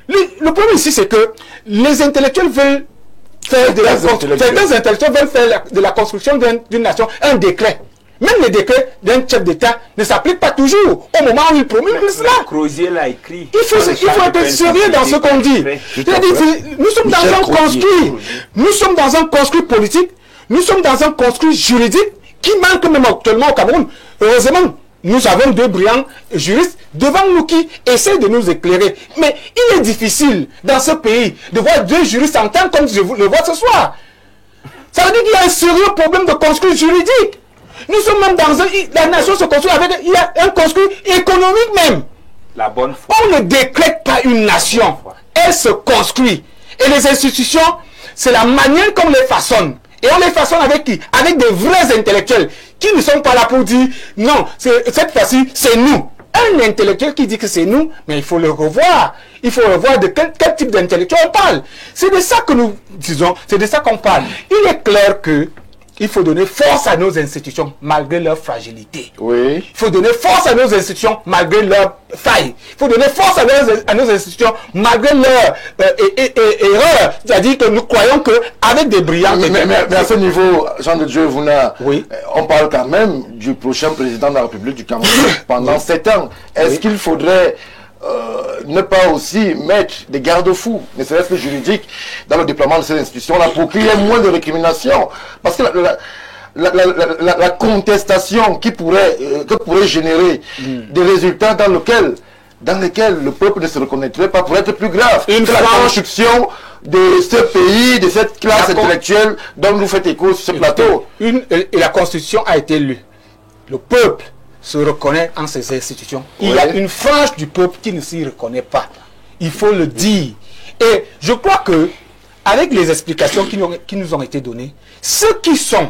Le problème ici, c'est que les intellectuels veulent faire certains intellectuels veulent faire de la construction d'une nation un décret. Même les décrets d'un chef d'État ne s'appliquent pas toujours au moment où il promulgue cela. Crozier l'a écrit. Il faut être sérieux dans ce qu'on dit. Nous sommes dans un construit. Nous sommes dans un construit politique. Nous sommes dans un construit juridique qui manque même actuellement au Cameroun. Heureusement, nous avons deux brillants juristes devant nous qui essaient de nous éclairer. Mais il est difficile dans ce pays de voir deux juristes s'entendre comme je le vois ce soir. Ça veut dire qu'il y a un sérieux problème de construit juridique. Nous sommes même dans la nation se construit avec, il y a un construit économique même. La bonne foi. On ne décrète pas une nation, elle se construit. Et les institutions, c'est la manière qu'on les façonne. Et on les façonne avec qui? Avec des vrais intellectuels qui ne sont pas là pour dire non, cette fois-ci, c'est nous. Un intellectuel qui dit que c'est nous, mais il faut le revoir. Il faut revoir de quel type d'intellectuel on parle. C'est de ça que nous disons, c'est de ça qu'on parle. Il est clair que il faut donner force à nos institutions malgré leur fragilité. Oui. Il faut donner force à nos institutions malgré leur faille. Il faut donner force à nos institutions malgré leur erreur. C'est-à-dire que nous croyons qu'avec des brillants... Mais à ce niveau, Jean de Dieu Vouna, oui. On parle quand même du prochain président de la République du Cameroun pendant 7 ans. Est-ce qu'il faudrait ne pas aussi mettre des garde-fous, ne serait-ce que juridiques, dans le déploiement de ces institutions-là pour qu'il y ait moins de récriminations? Parce que la contestation que pourrait générer des résultats dans lesquels le peuple ne se reconnaîtrait pas pourrait être plus grave. La construction de ce pays, de cette classe intellectuelle dont nous faites écho sur ce plateau. Et la Constitution a été lue. Le peuple se reconnaît en ces institutions. Il y a une frange du peuple qui ne s'y reconnaît pas. Il faut le dire. Et je crois que, avec les explications qui nous ont été données, ceux qui sont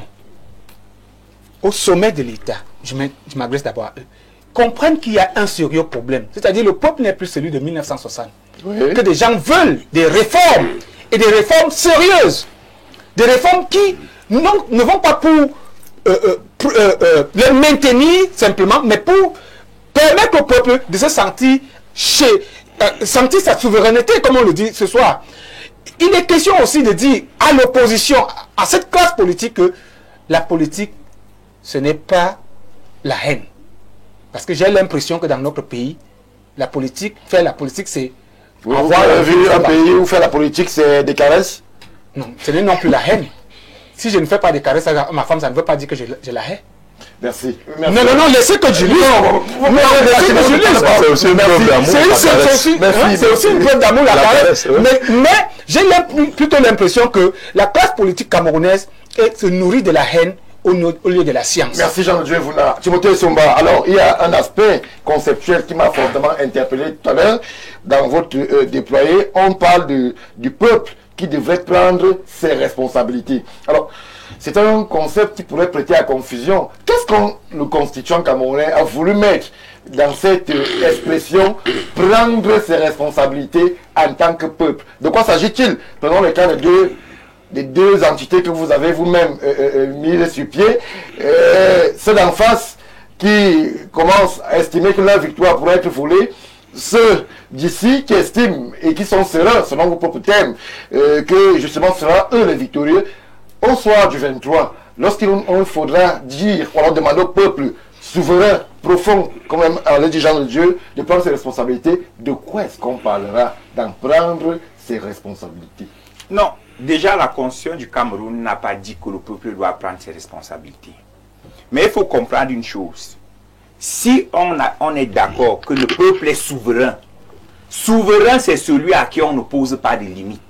au sommet de l'État, je m'adresse d'abord à eux, comprennent qu'il y a un sérieux problème. C'est-à-dire le peuple n'est plus celui de 1960. Que des gens veulent des réformes, et des réformes sérieuses. Des réformes qui ne vont pas pour le maintenir simplement, mais pour permettre au peuple de se sentir sentir sa souveraineté, comme on le dit ce soir. Il est question aussi de dire à l'opposition, à cette classe politique, que la politique, ce n'est pas la haine. Parce que j'ai l'impression que dans notre pays, faire la politique, c'est... Vous avez vu un pays où faire la politique, c'est des caresses? Non, ce n'est non plus la haine. Si je ne fais pas des caresses à ma femme, ça ne veut pas dire que je la hais. Merci. Non, laissez que je lise. C'est aussi une preuve d'amour. C'est aussi une preuve d'amour, la caresse. Mais j'ai plutôt l'impression que la classe politique camerounaise se nourrit de la haine au lieu de la science. Merci Jean-Dieu Vouna. Timothée Somba, alors il y a un aspect conceptuel qui m'a fortement interpellé tout à l'heure. Dans votre déployé, on parle du peuple qui devrait prendre ses responsabilités. Alors, c'est un concept qui pourrait prêter à confusion. Qu'est-ce que le constituant camerounais a voulu mettre dans cette expression « prendre ses responsabilités en tant que peuple ». De quoi s'agit-il? Prenons le cas des deux entités que vous avez vous-même mises sur pied. Ceux d'en face qui commencent à estimer que leur victoire pourrait être volée, ceux d'ici qui estiment et qui sont sereins, selon vos propres termes, que justement ce sera eux les victorieux. Au soir du 23, lorsqu'il faudra dire, on leur demande au peuple souverain, profond, comme le dit Jean de Dieu, de prendre ses responsabilités, de quoi est-ce qu'on parlera d'en prendre ses responsabilités? Non, déjà la Constitution du Cameroun n'a pas dit que le peuple doit prendre ses responsabilités. Mais il faut comprendre une chose. Si on est d'accord que le peuple est souverain, souverain c'est celui à qui on ne pose pas de limites.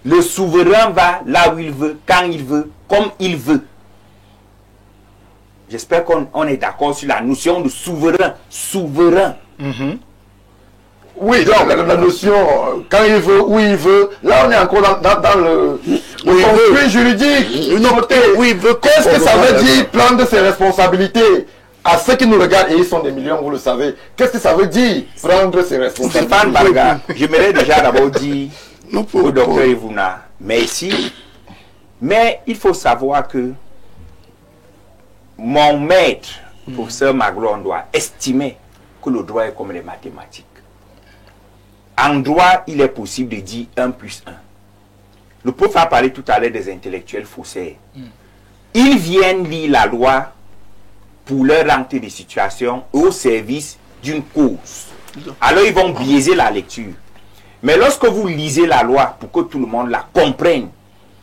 Le souverain va là où il veut, quand il veut, comme il veut. J'espère qu'on est d'accord sur la notion de souverain. Souverain. Oui, donc la notion, quand il veut, où il veut, là on est encore dans le conflit juridique. Qu'est-ce que ça veut dire prendre ses responsabilités? À ceux qui nous regardent, et ils sont des millions, vous le savez, qu'est-ce que ça veut dire prendre ses responsabilités? Stéphane Barga, j'aimerais déjà d'abord dire au docteur Ivouna, merci. Mais il faut savoir que mon maître, professeur Magloire, doit estimer que le droit est comme les mathématiques. En droit, il est possible de dire 1 plus 1. Le prof a parlé tout à l'heure des intellectuels faussaires. Ils viennent lire la loi pour leur rentrer des situations au service d'une cause. Alors ils vont biaiser la lecture. Mais lorsque vous lisez la loi pour que tout le monde la comprenne,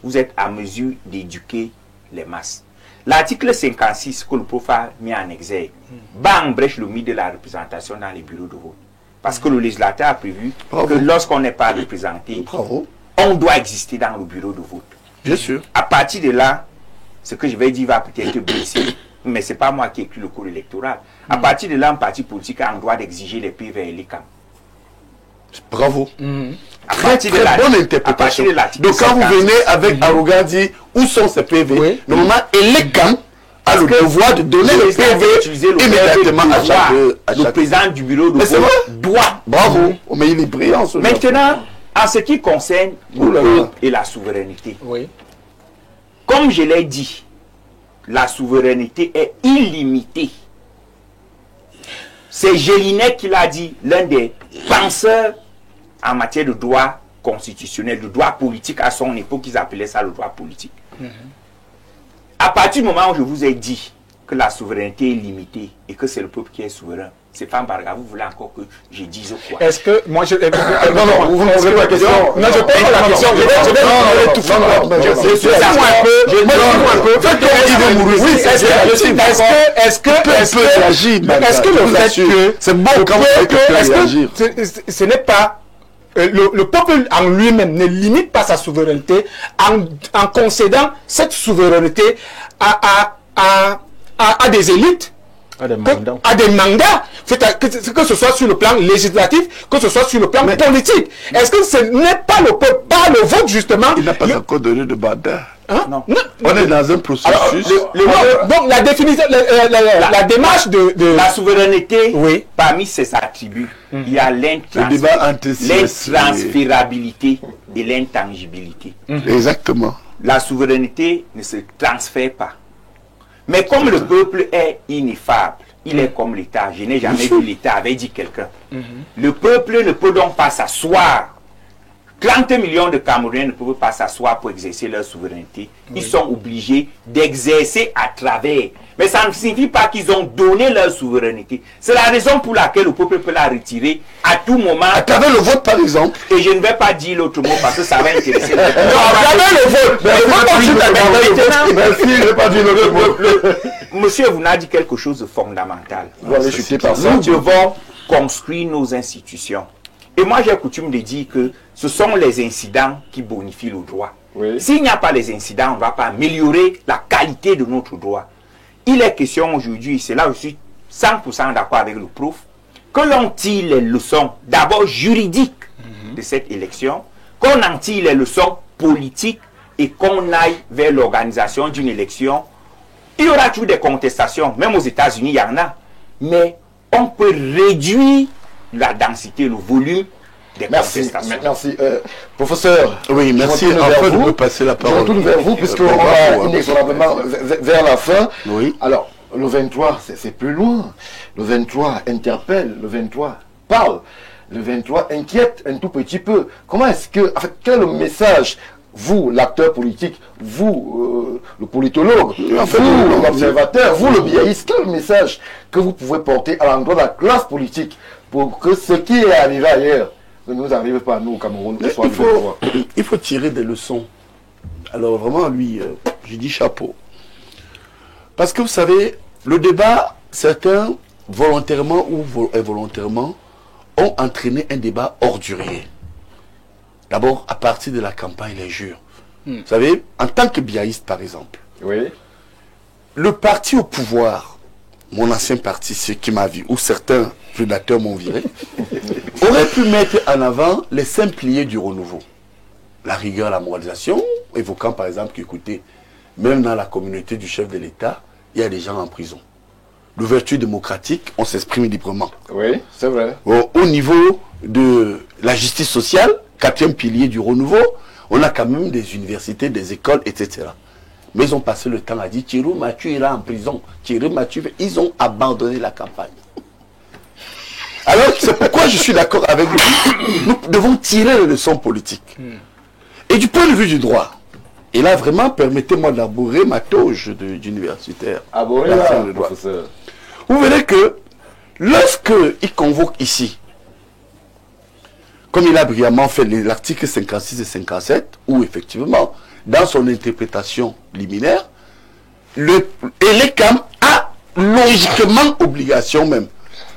vous êtes à mesure d'éduquer les masses. L'article 56 que le prof a mis en exergue bat en brèche le mythe de la représentation dans les bureaux de vote. Parce que le législateur a prévu que lorsqu'on n'est pas représenté, on doit exister dans le bureau de vote. Bien sûr. À partir de là, ce que je vais dire va peut-être blesser, mais ce n'est pas moi qui ai écrit le code électoral. À partir de là, un parti politique a le droit d'exiger les PV et les CAM. Bravo. Très bonne interprétation. Donc quand vous venez avec arrogance dire où sont ces PV, normalement, et les CAM a le devoir de donner le PV immédiatement à chaque le président du bureau de vote doit. Bravo. Mais il est brillant. Maintenant, en ce qui concerne le peuple et la souveraineté, comme je l'ai dit, la souveraineté est illimitée. C'est Gélinet qui l'a dit, l'un des penseurs en matière de droit constitutionnel, de droit politique. À son époque, ils appelaient ça le droit politique. À partir du moment où je vous ai dit que la souveraineté est limitée et que c'est le peuple qui est souverain, c'est pas Barga, vous voulez encore que je dise quoi? Est-ce que moi je... non, vous ne posez pas la question. Non, je pose la question. Je vais tout faire. Je suis un peu. Est-ce que le fait que c'est bon quand ce n'est pas le peuple en lui-même ne limite pas sa souveraineté en concédant cette souveraineté à des élites, à des mandats, que ce soit sur le plan législatif, que ce soit sur le plan politique. Est-ce que ce n'est pas le peuple, pas le vote justement? Il n'a pas encore donné de mandat. Non. On est dans un processus. Donc la définition, la démarche de la souveraineté, parmi ses attributs, il y a l'intransférabilité et l'intangibilité. Exactement. La souveraineté ne se transfère pas. Mais comme le peuple est ineffable, il est comme l'État. Je n'ai jamais vu l'État, avait dit quelqu'un. Le peuple ne peut donc pas s'asseoir. 30 millions de Camerounais ne peuvent pas s'asseoir pour exercer leur souveraineté. Ils sont obligés d'exercer à travers. Mais ça ne signifie pas qu'ils ont donné leur souveraineté. C'est la raison pour laquelle le peuple peut la retirer à tout moment. À travers le vote, par exemple. Et je ne vais pas dire l'autre mot parce que ça va intéresser. Non, à travers le vote. Merci, je ne vais pas dire l'autre mot. Monsieur, vous n'avez dit quelque chose de fondamental. Vous allez chuter par ça. Nous devons construire nos institutions. Et moi, j'ai coutume de dire que ce sont les incidents qui bonifient le droit. S'il n'y a pas les incidents, on ne va pas améliorer la qualité de notre droit. Il est question aujourd'hui, c'est là où je suis 100% d'accord avec le prof, que l'on tire les leçons d'abord juridiques de cette élection, qu'on en tire les leçons politiques et qu'on aille vers l'organisation d'une élection. Il y aura toujours des contestations, même aux États-Unis, il y en a. Mais on peut réduire la densité, le volume des contestations. Merci. Professeur, oui, merci. Enfin, de me passer la parole. Je retourne vers vous, puisqu'on va inexorablement vers la fin. Oui. Alors, le 23, c'est plus loin. Le 23 interpelle, le 23 parle, le 23 inquiète un tout petit peu. Comment est-ce que, en fait, quel est le message, vous, l'acteur politique, vous, le politologue, vous, l'observateur, vous, le biaïste, quel est le message que vous pouvez porter à l'endroit de la classe politique pour que ce qui est arrivé ailleurs ne nous arrive pas à nous au Cameroun? Il faut tirer des leçons. Alors vraiment, lui, je dis chapeau. Parce que vous savez, le débat, certains, volontairement ou involontairement, ont entraîné un débat ordurier. D'abord, à partir de la campagne, les jures. Vous savez, en tant que biaïste, par exemple, le parti au pouvoir, mon ancien parti, ce qui m'a vu, ou certains prédateurs m'ont viré, aurait pu mettre en avant les 5 piliers du renouveau. La rigueur, la moralisation, évoquant par exemple qu'écoutez, même dans la communauté du chef de l'État, il y a des gens en prison. L'ouverture démocratique, on s'exprime librement. Oui, c'est vrai. Au niveau de la justice sociale, 4e pilier du renouveau, on a quand même des universités, des écoles, etc. Mais ils ont passé le temps à dire Thierry Mathieu ira en prison. Thierry Mathieu, ils ont abandonné la campagne. Alors, c'est pourquoi je suis d'accord avec vous. Nous devons tirer les leçons politiques. Et du point de vue du droit, et là, vraiment, permettez-moi d'abourer ma toge d'universitaire. Abourer là, professeur. Vous verrez que, lorsqu'il convoque ici, comme il a brillamment fait l'article 56 et 57, où effectivement, dans son interprétation liminaire, l'ECAM a logiquement obligation même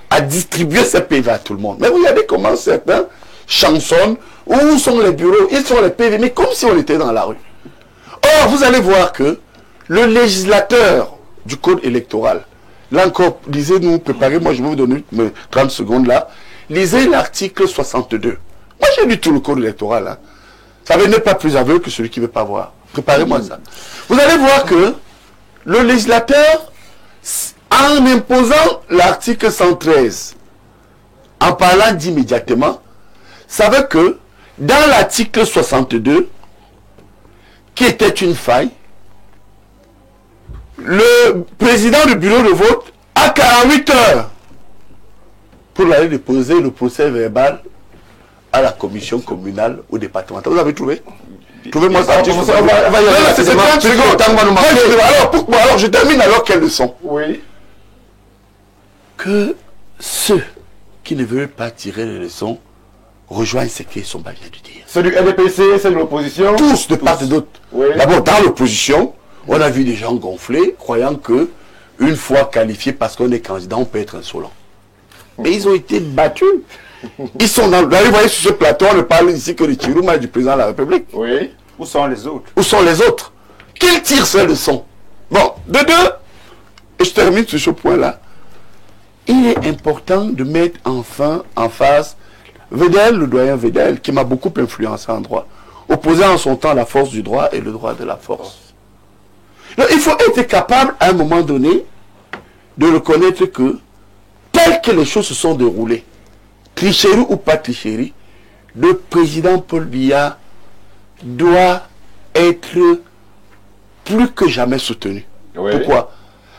à distribuer ces PV à tout le monde. Mais regardez comment certains chansonnent, où sont les bureaux, ils sont les PV, mais comme si on était dans la rue. Or, vous allez voir que le législateur du code électoral, là encore, lisez-nous, préparez-moi, je vais vous donner 30 secondes là, lisez l'article 62. Moi, j'ai lu tout le code électoral. Hein. Ça n'est pas plus aveugle que celui qui ne veut pas voir. Préparez-moi ça. Vous allez voir que le législateur, en imposant l'article 113, en parlant d'immédiatement, savait que dans l'article 62, qui était une faille, le président du bureau de vote a 48 heures pour aller déposer le procès verbal à la commission communale au département. Vous avez trouvé? Trouvez-moi ça. Alors, je termine alors quelles leçons? Oui. Que ceux qui ne veulent pas tirer les leçons rejoignent ce qu'ils sont vient de dire. C'est du NDPC, c'est de l'opposition. Tous, de part et d'autre. Oui. D'abord, dans l'opposition, on a vu des gens gonfler, croyant que une fois qualifié parce qu'on est candidat, on peut être insolent. Mais ils ont été battus. Ils sont dans... Vous voyez sur ce plateau, on ne parle ici que de Chirouma et du président de la République. Oui. Où sont les autres? Où sont les autres? Qu'ils tirent ces leçons. Bon, de deux, et je termine sur ce point-là, il est important de mettre enfin en face Vedel, le doyen Vedel, qui m'a beaucoup influencé en droit, opposant en son temps la force du droit et le droit de la force. Donc, il faut être capable, à un moment donné, de reconnaître que, telles que les choses se sont déroulées, tricherie ou pas tricherie, le président Paul Biya doit être plus que jamais soutenu. Oui. Pourquoi?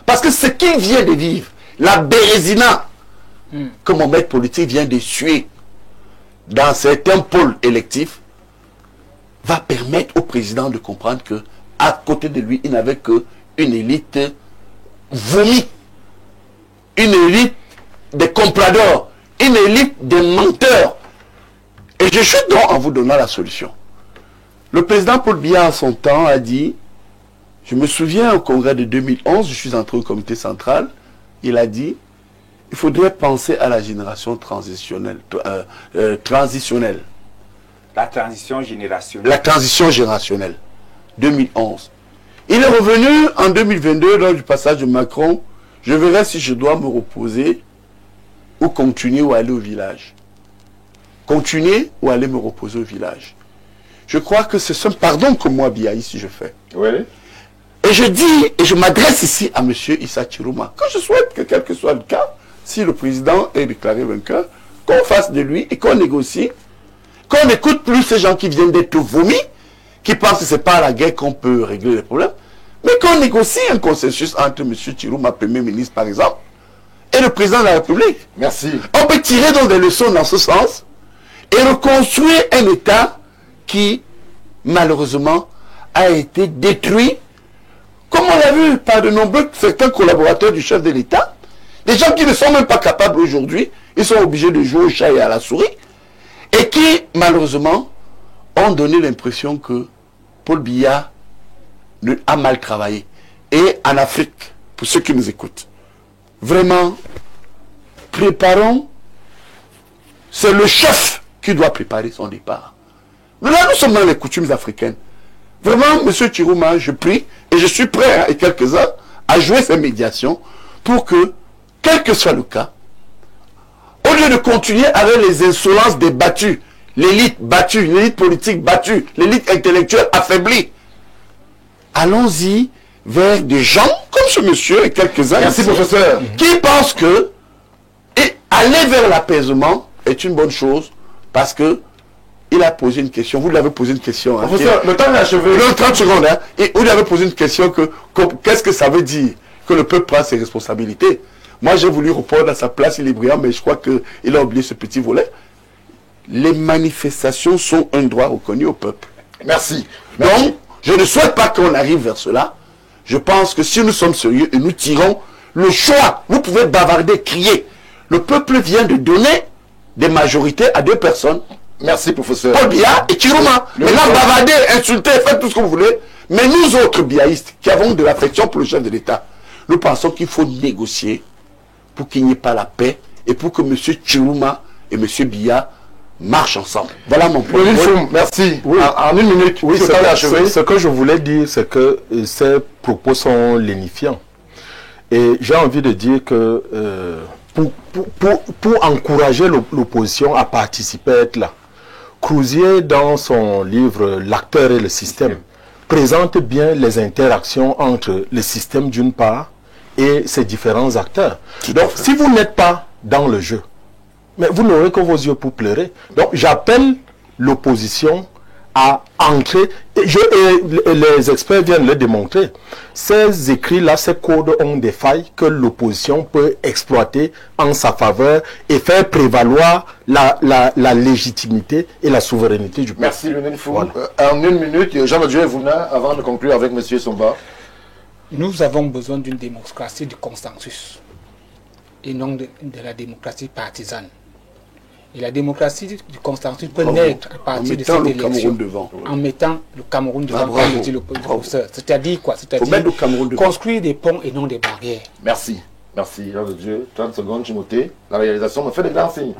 Parce que ce qu'il vient de vivre, la bérésina que mon maître politique vient de suer dans certains pôles électifs, va permettre au président de comprendre que à côté de lui, il n'avait qu'une élite vomi, une élite des compradors, une élite des menteurs. Et je suis donc en vous donnant la solution. Le président Paul Biya, en son temps, a dit, je me souviens au congrès de 2011, je suis entré au comité central, il a dit, il faudrait penser à la génération transitionnelle. La transition générationnelle. La transition générationnelle. 2011. Il est revenu en 2022, lors du passage de Macron, je verrai si je dois me reposer ou continuer ou aller au village. Continuer ou aller me reposer au village. Je crois que c'est un pardon que moi, Biya, ici, je fais. Oui. Et je dis, et je m'adresse ici à M. Issa Chirouma, que je souhaite que quel que soit le cas, si le président est déclaré vainqueur, qu'on fasse de lui et qu'on négocie, qu'on n'écoute plus ces gens qui viennent d'être vomis, qui pensent que ce n'est pas à la guerre qu'on peut régler les problèmes, mais qu'on négocie un consensus entre M. Chirouma, Premier ministre par exemple, et le président de la République. Merci. On peut tirer donc des leçons dans ce sens et reconstruire un État qui, malheureusement, a été détruit, comme on l'a vu par de nombreux certains collaborateurs du chef de l'État, des gens qui ne sont même pas capables aujourd'hui, ils sont obligés de jouer au chat et à la souris, et qui, malheureusement, ont donné l'impression que Paul Biya a mal travaillé. Et en Afrique, pour ceux qui nous écoutent, vraiment, préparons, c'est le chef qui doit préparer son départ. Mais là, nous sommes dans les coutumes africaines. Vraiment, M. Chirouma, je prie, et je suis prêt, et quelques-uns, à jouer ces médiations pour que, quel que soit le cas, au lieu de continuer avec les insolences des battus, l'élite battue, l'élite politique battue, l'élite intellectuelle affaiblie, allons-y vers des gens comme ce monsieur et quelques-uns. Merci, professeur. Qui pensent que aller vers l'apaisement est une bonne chose parce que il a posé une question. Vous lui avez posé une question. Hein, Professeur, le temps est achevé. 30 secondes. Hein, et vous lui avez posé une question qu'est-ce que ça veut dire que le peuple prend ses responsabilités. Moi, j'ai voulu répondre à sa place, il est brillant, mais je crois qu'il a oublié ce petit volet. Les manifestations sont un droit reconnu au peuple. Merci. Donc, je ne souhaite pas qu'on arrive vers cela. Je pense que si nous sommes sérieux et nous tirons le choix, vous pouvez bavarder, crier. Le peuple vient de donner des majorités à deux personnes. Merci, professeur. Paul Biya et Chirouma. Maintenant, bavarder, insulter, faites tout ce que vous voulez. Mais nous autres biaïstes qui avons de l'affection pour le chef de l'État, nous pensons qu'il faut négocier pour qu'il n'y ait pas la paix et pour que M. Tchiruma et M. Biya marchent ensemble. Voilà mon point. Merci. Oui. En une minute, Oui, achever. ce que je voulais dire, c'est que ces propos sont lénifiants. Et j'ai envie de dire que pour encourager l'opposition à participer, à être là, Crouzier, dans son livre « L'acteur et le système », présente bien les interactions entre le système d'une part et ses différents acteurs. Donc, si vous n'êtes pas dans le jeu, mais vous n'aurez que vos yeux pour pleurer. Donc, j'appelle l'opposition à entrer, et les experts viennent le démontrer. Ces écrits-là, ces codes ont des failles que l'opposition peut exploiter en sa faveur et faire prévaloir la légitimité et la souveraineté du peuple. Merci Lionel Fou. Voilà. En une minute, Jean-Adjoint Vouna, avant de conclure avec M. Somba. Nous avons besoin d'une démocratie du consensus et non de la démocratie partisane. Et la démocratie du consensus peut naître à partir de cette élection en mettant le Cameroun devant, comme le dit le professeur. C'est-à-dire quoi? C'est-à-dire construire des ponts et non des barrières. Merci. Merci, Jean de Dieu. 30 secondes, Timothée. La réalisation me fait des grands signes.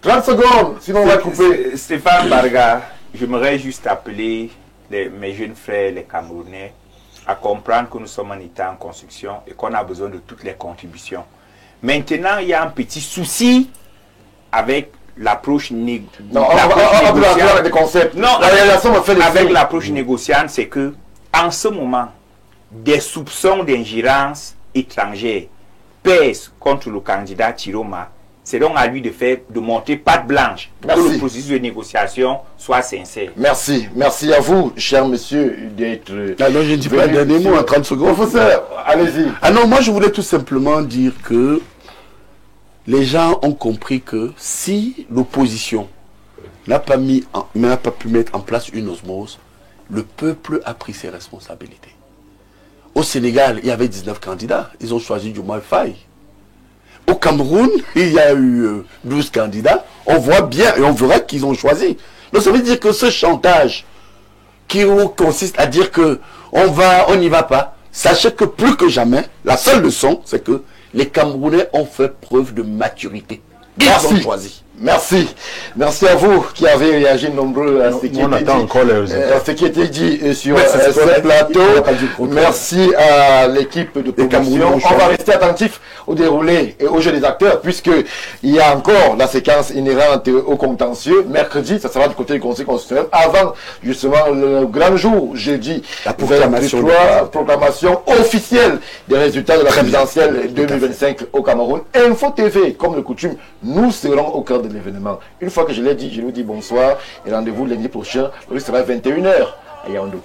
30 secondes, sinon on va couper. Stéphane Barga, j'aimerais juste appeler mes jeunes frères, les Camerounais, à comprendre que nous sommes un État en construction et qu'on a besoin de toutes les contributions. Maintenant, il y a un petit souci avec l'approche négociante. Non, on va avec des concepts. Non, la réalisation me fait des avec l'approche négociante, c'est que en ce moment, des soupçons d'ingérence étrangère pèsent contre le candidat Tchiroma. C'est donc à lui de monter patte blanche pour que le processus de négociation soit sincère. Merci. Merci à vous, cher monsieur, d'être... Alors, je ne dis pas un dernier mot en 30 secondes. Professeur, allez-y. Ah non, moi je voulais tout simplement dire que les gens ont compris que si l'opposition n'a pas pu mettre en place une osmose, le peuple a pris ses responsabilités. Au Sénégal, il y avait 19 candidats. Ils ont choisi Diomaye Faye. Au Cameroun, il y a eu 12 candidats. On voit bien et on verra qu'ils ont choisi. Donc ça veut dire que ce chantage qui consiste à dire que on n'y va pas, sachez que plus que jamais, la seule leçon, c'est que les Camerounais ont fait preuve de maturité. Ils ont choisi. Merci. Merci à vous qui avez réagi nombreux à ce qui était dit sur ce plateau. Merci à l'équipe de promotion. On va rester attentif au déroulé et au jeu des acteurs puisqu'il y a encore la séquence inhérente au contentieux. Mercredi, ça sera du côté du Conseil constitutionnel avant justement le grand jour, jeudi, la proclamation officielle des résultats de la présidentielle 2025 au Cameroun. Info TV, comme de coutume, nous serons au cœur de l'événement. Une fois que je l'ai dit, je vous dis bonsoir et rendez-vous lundi prochain. Le sera 21h à Yaoundé.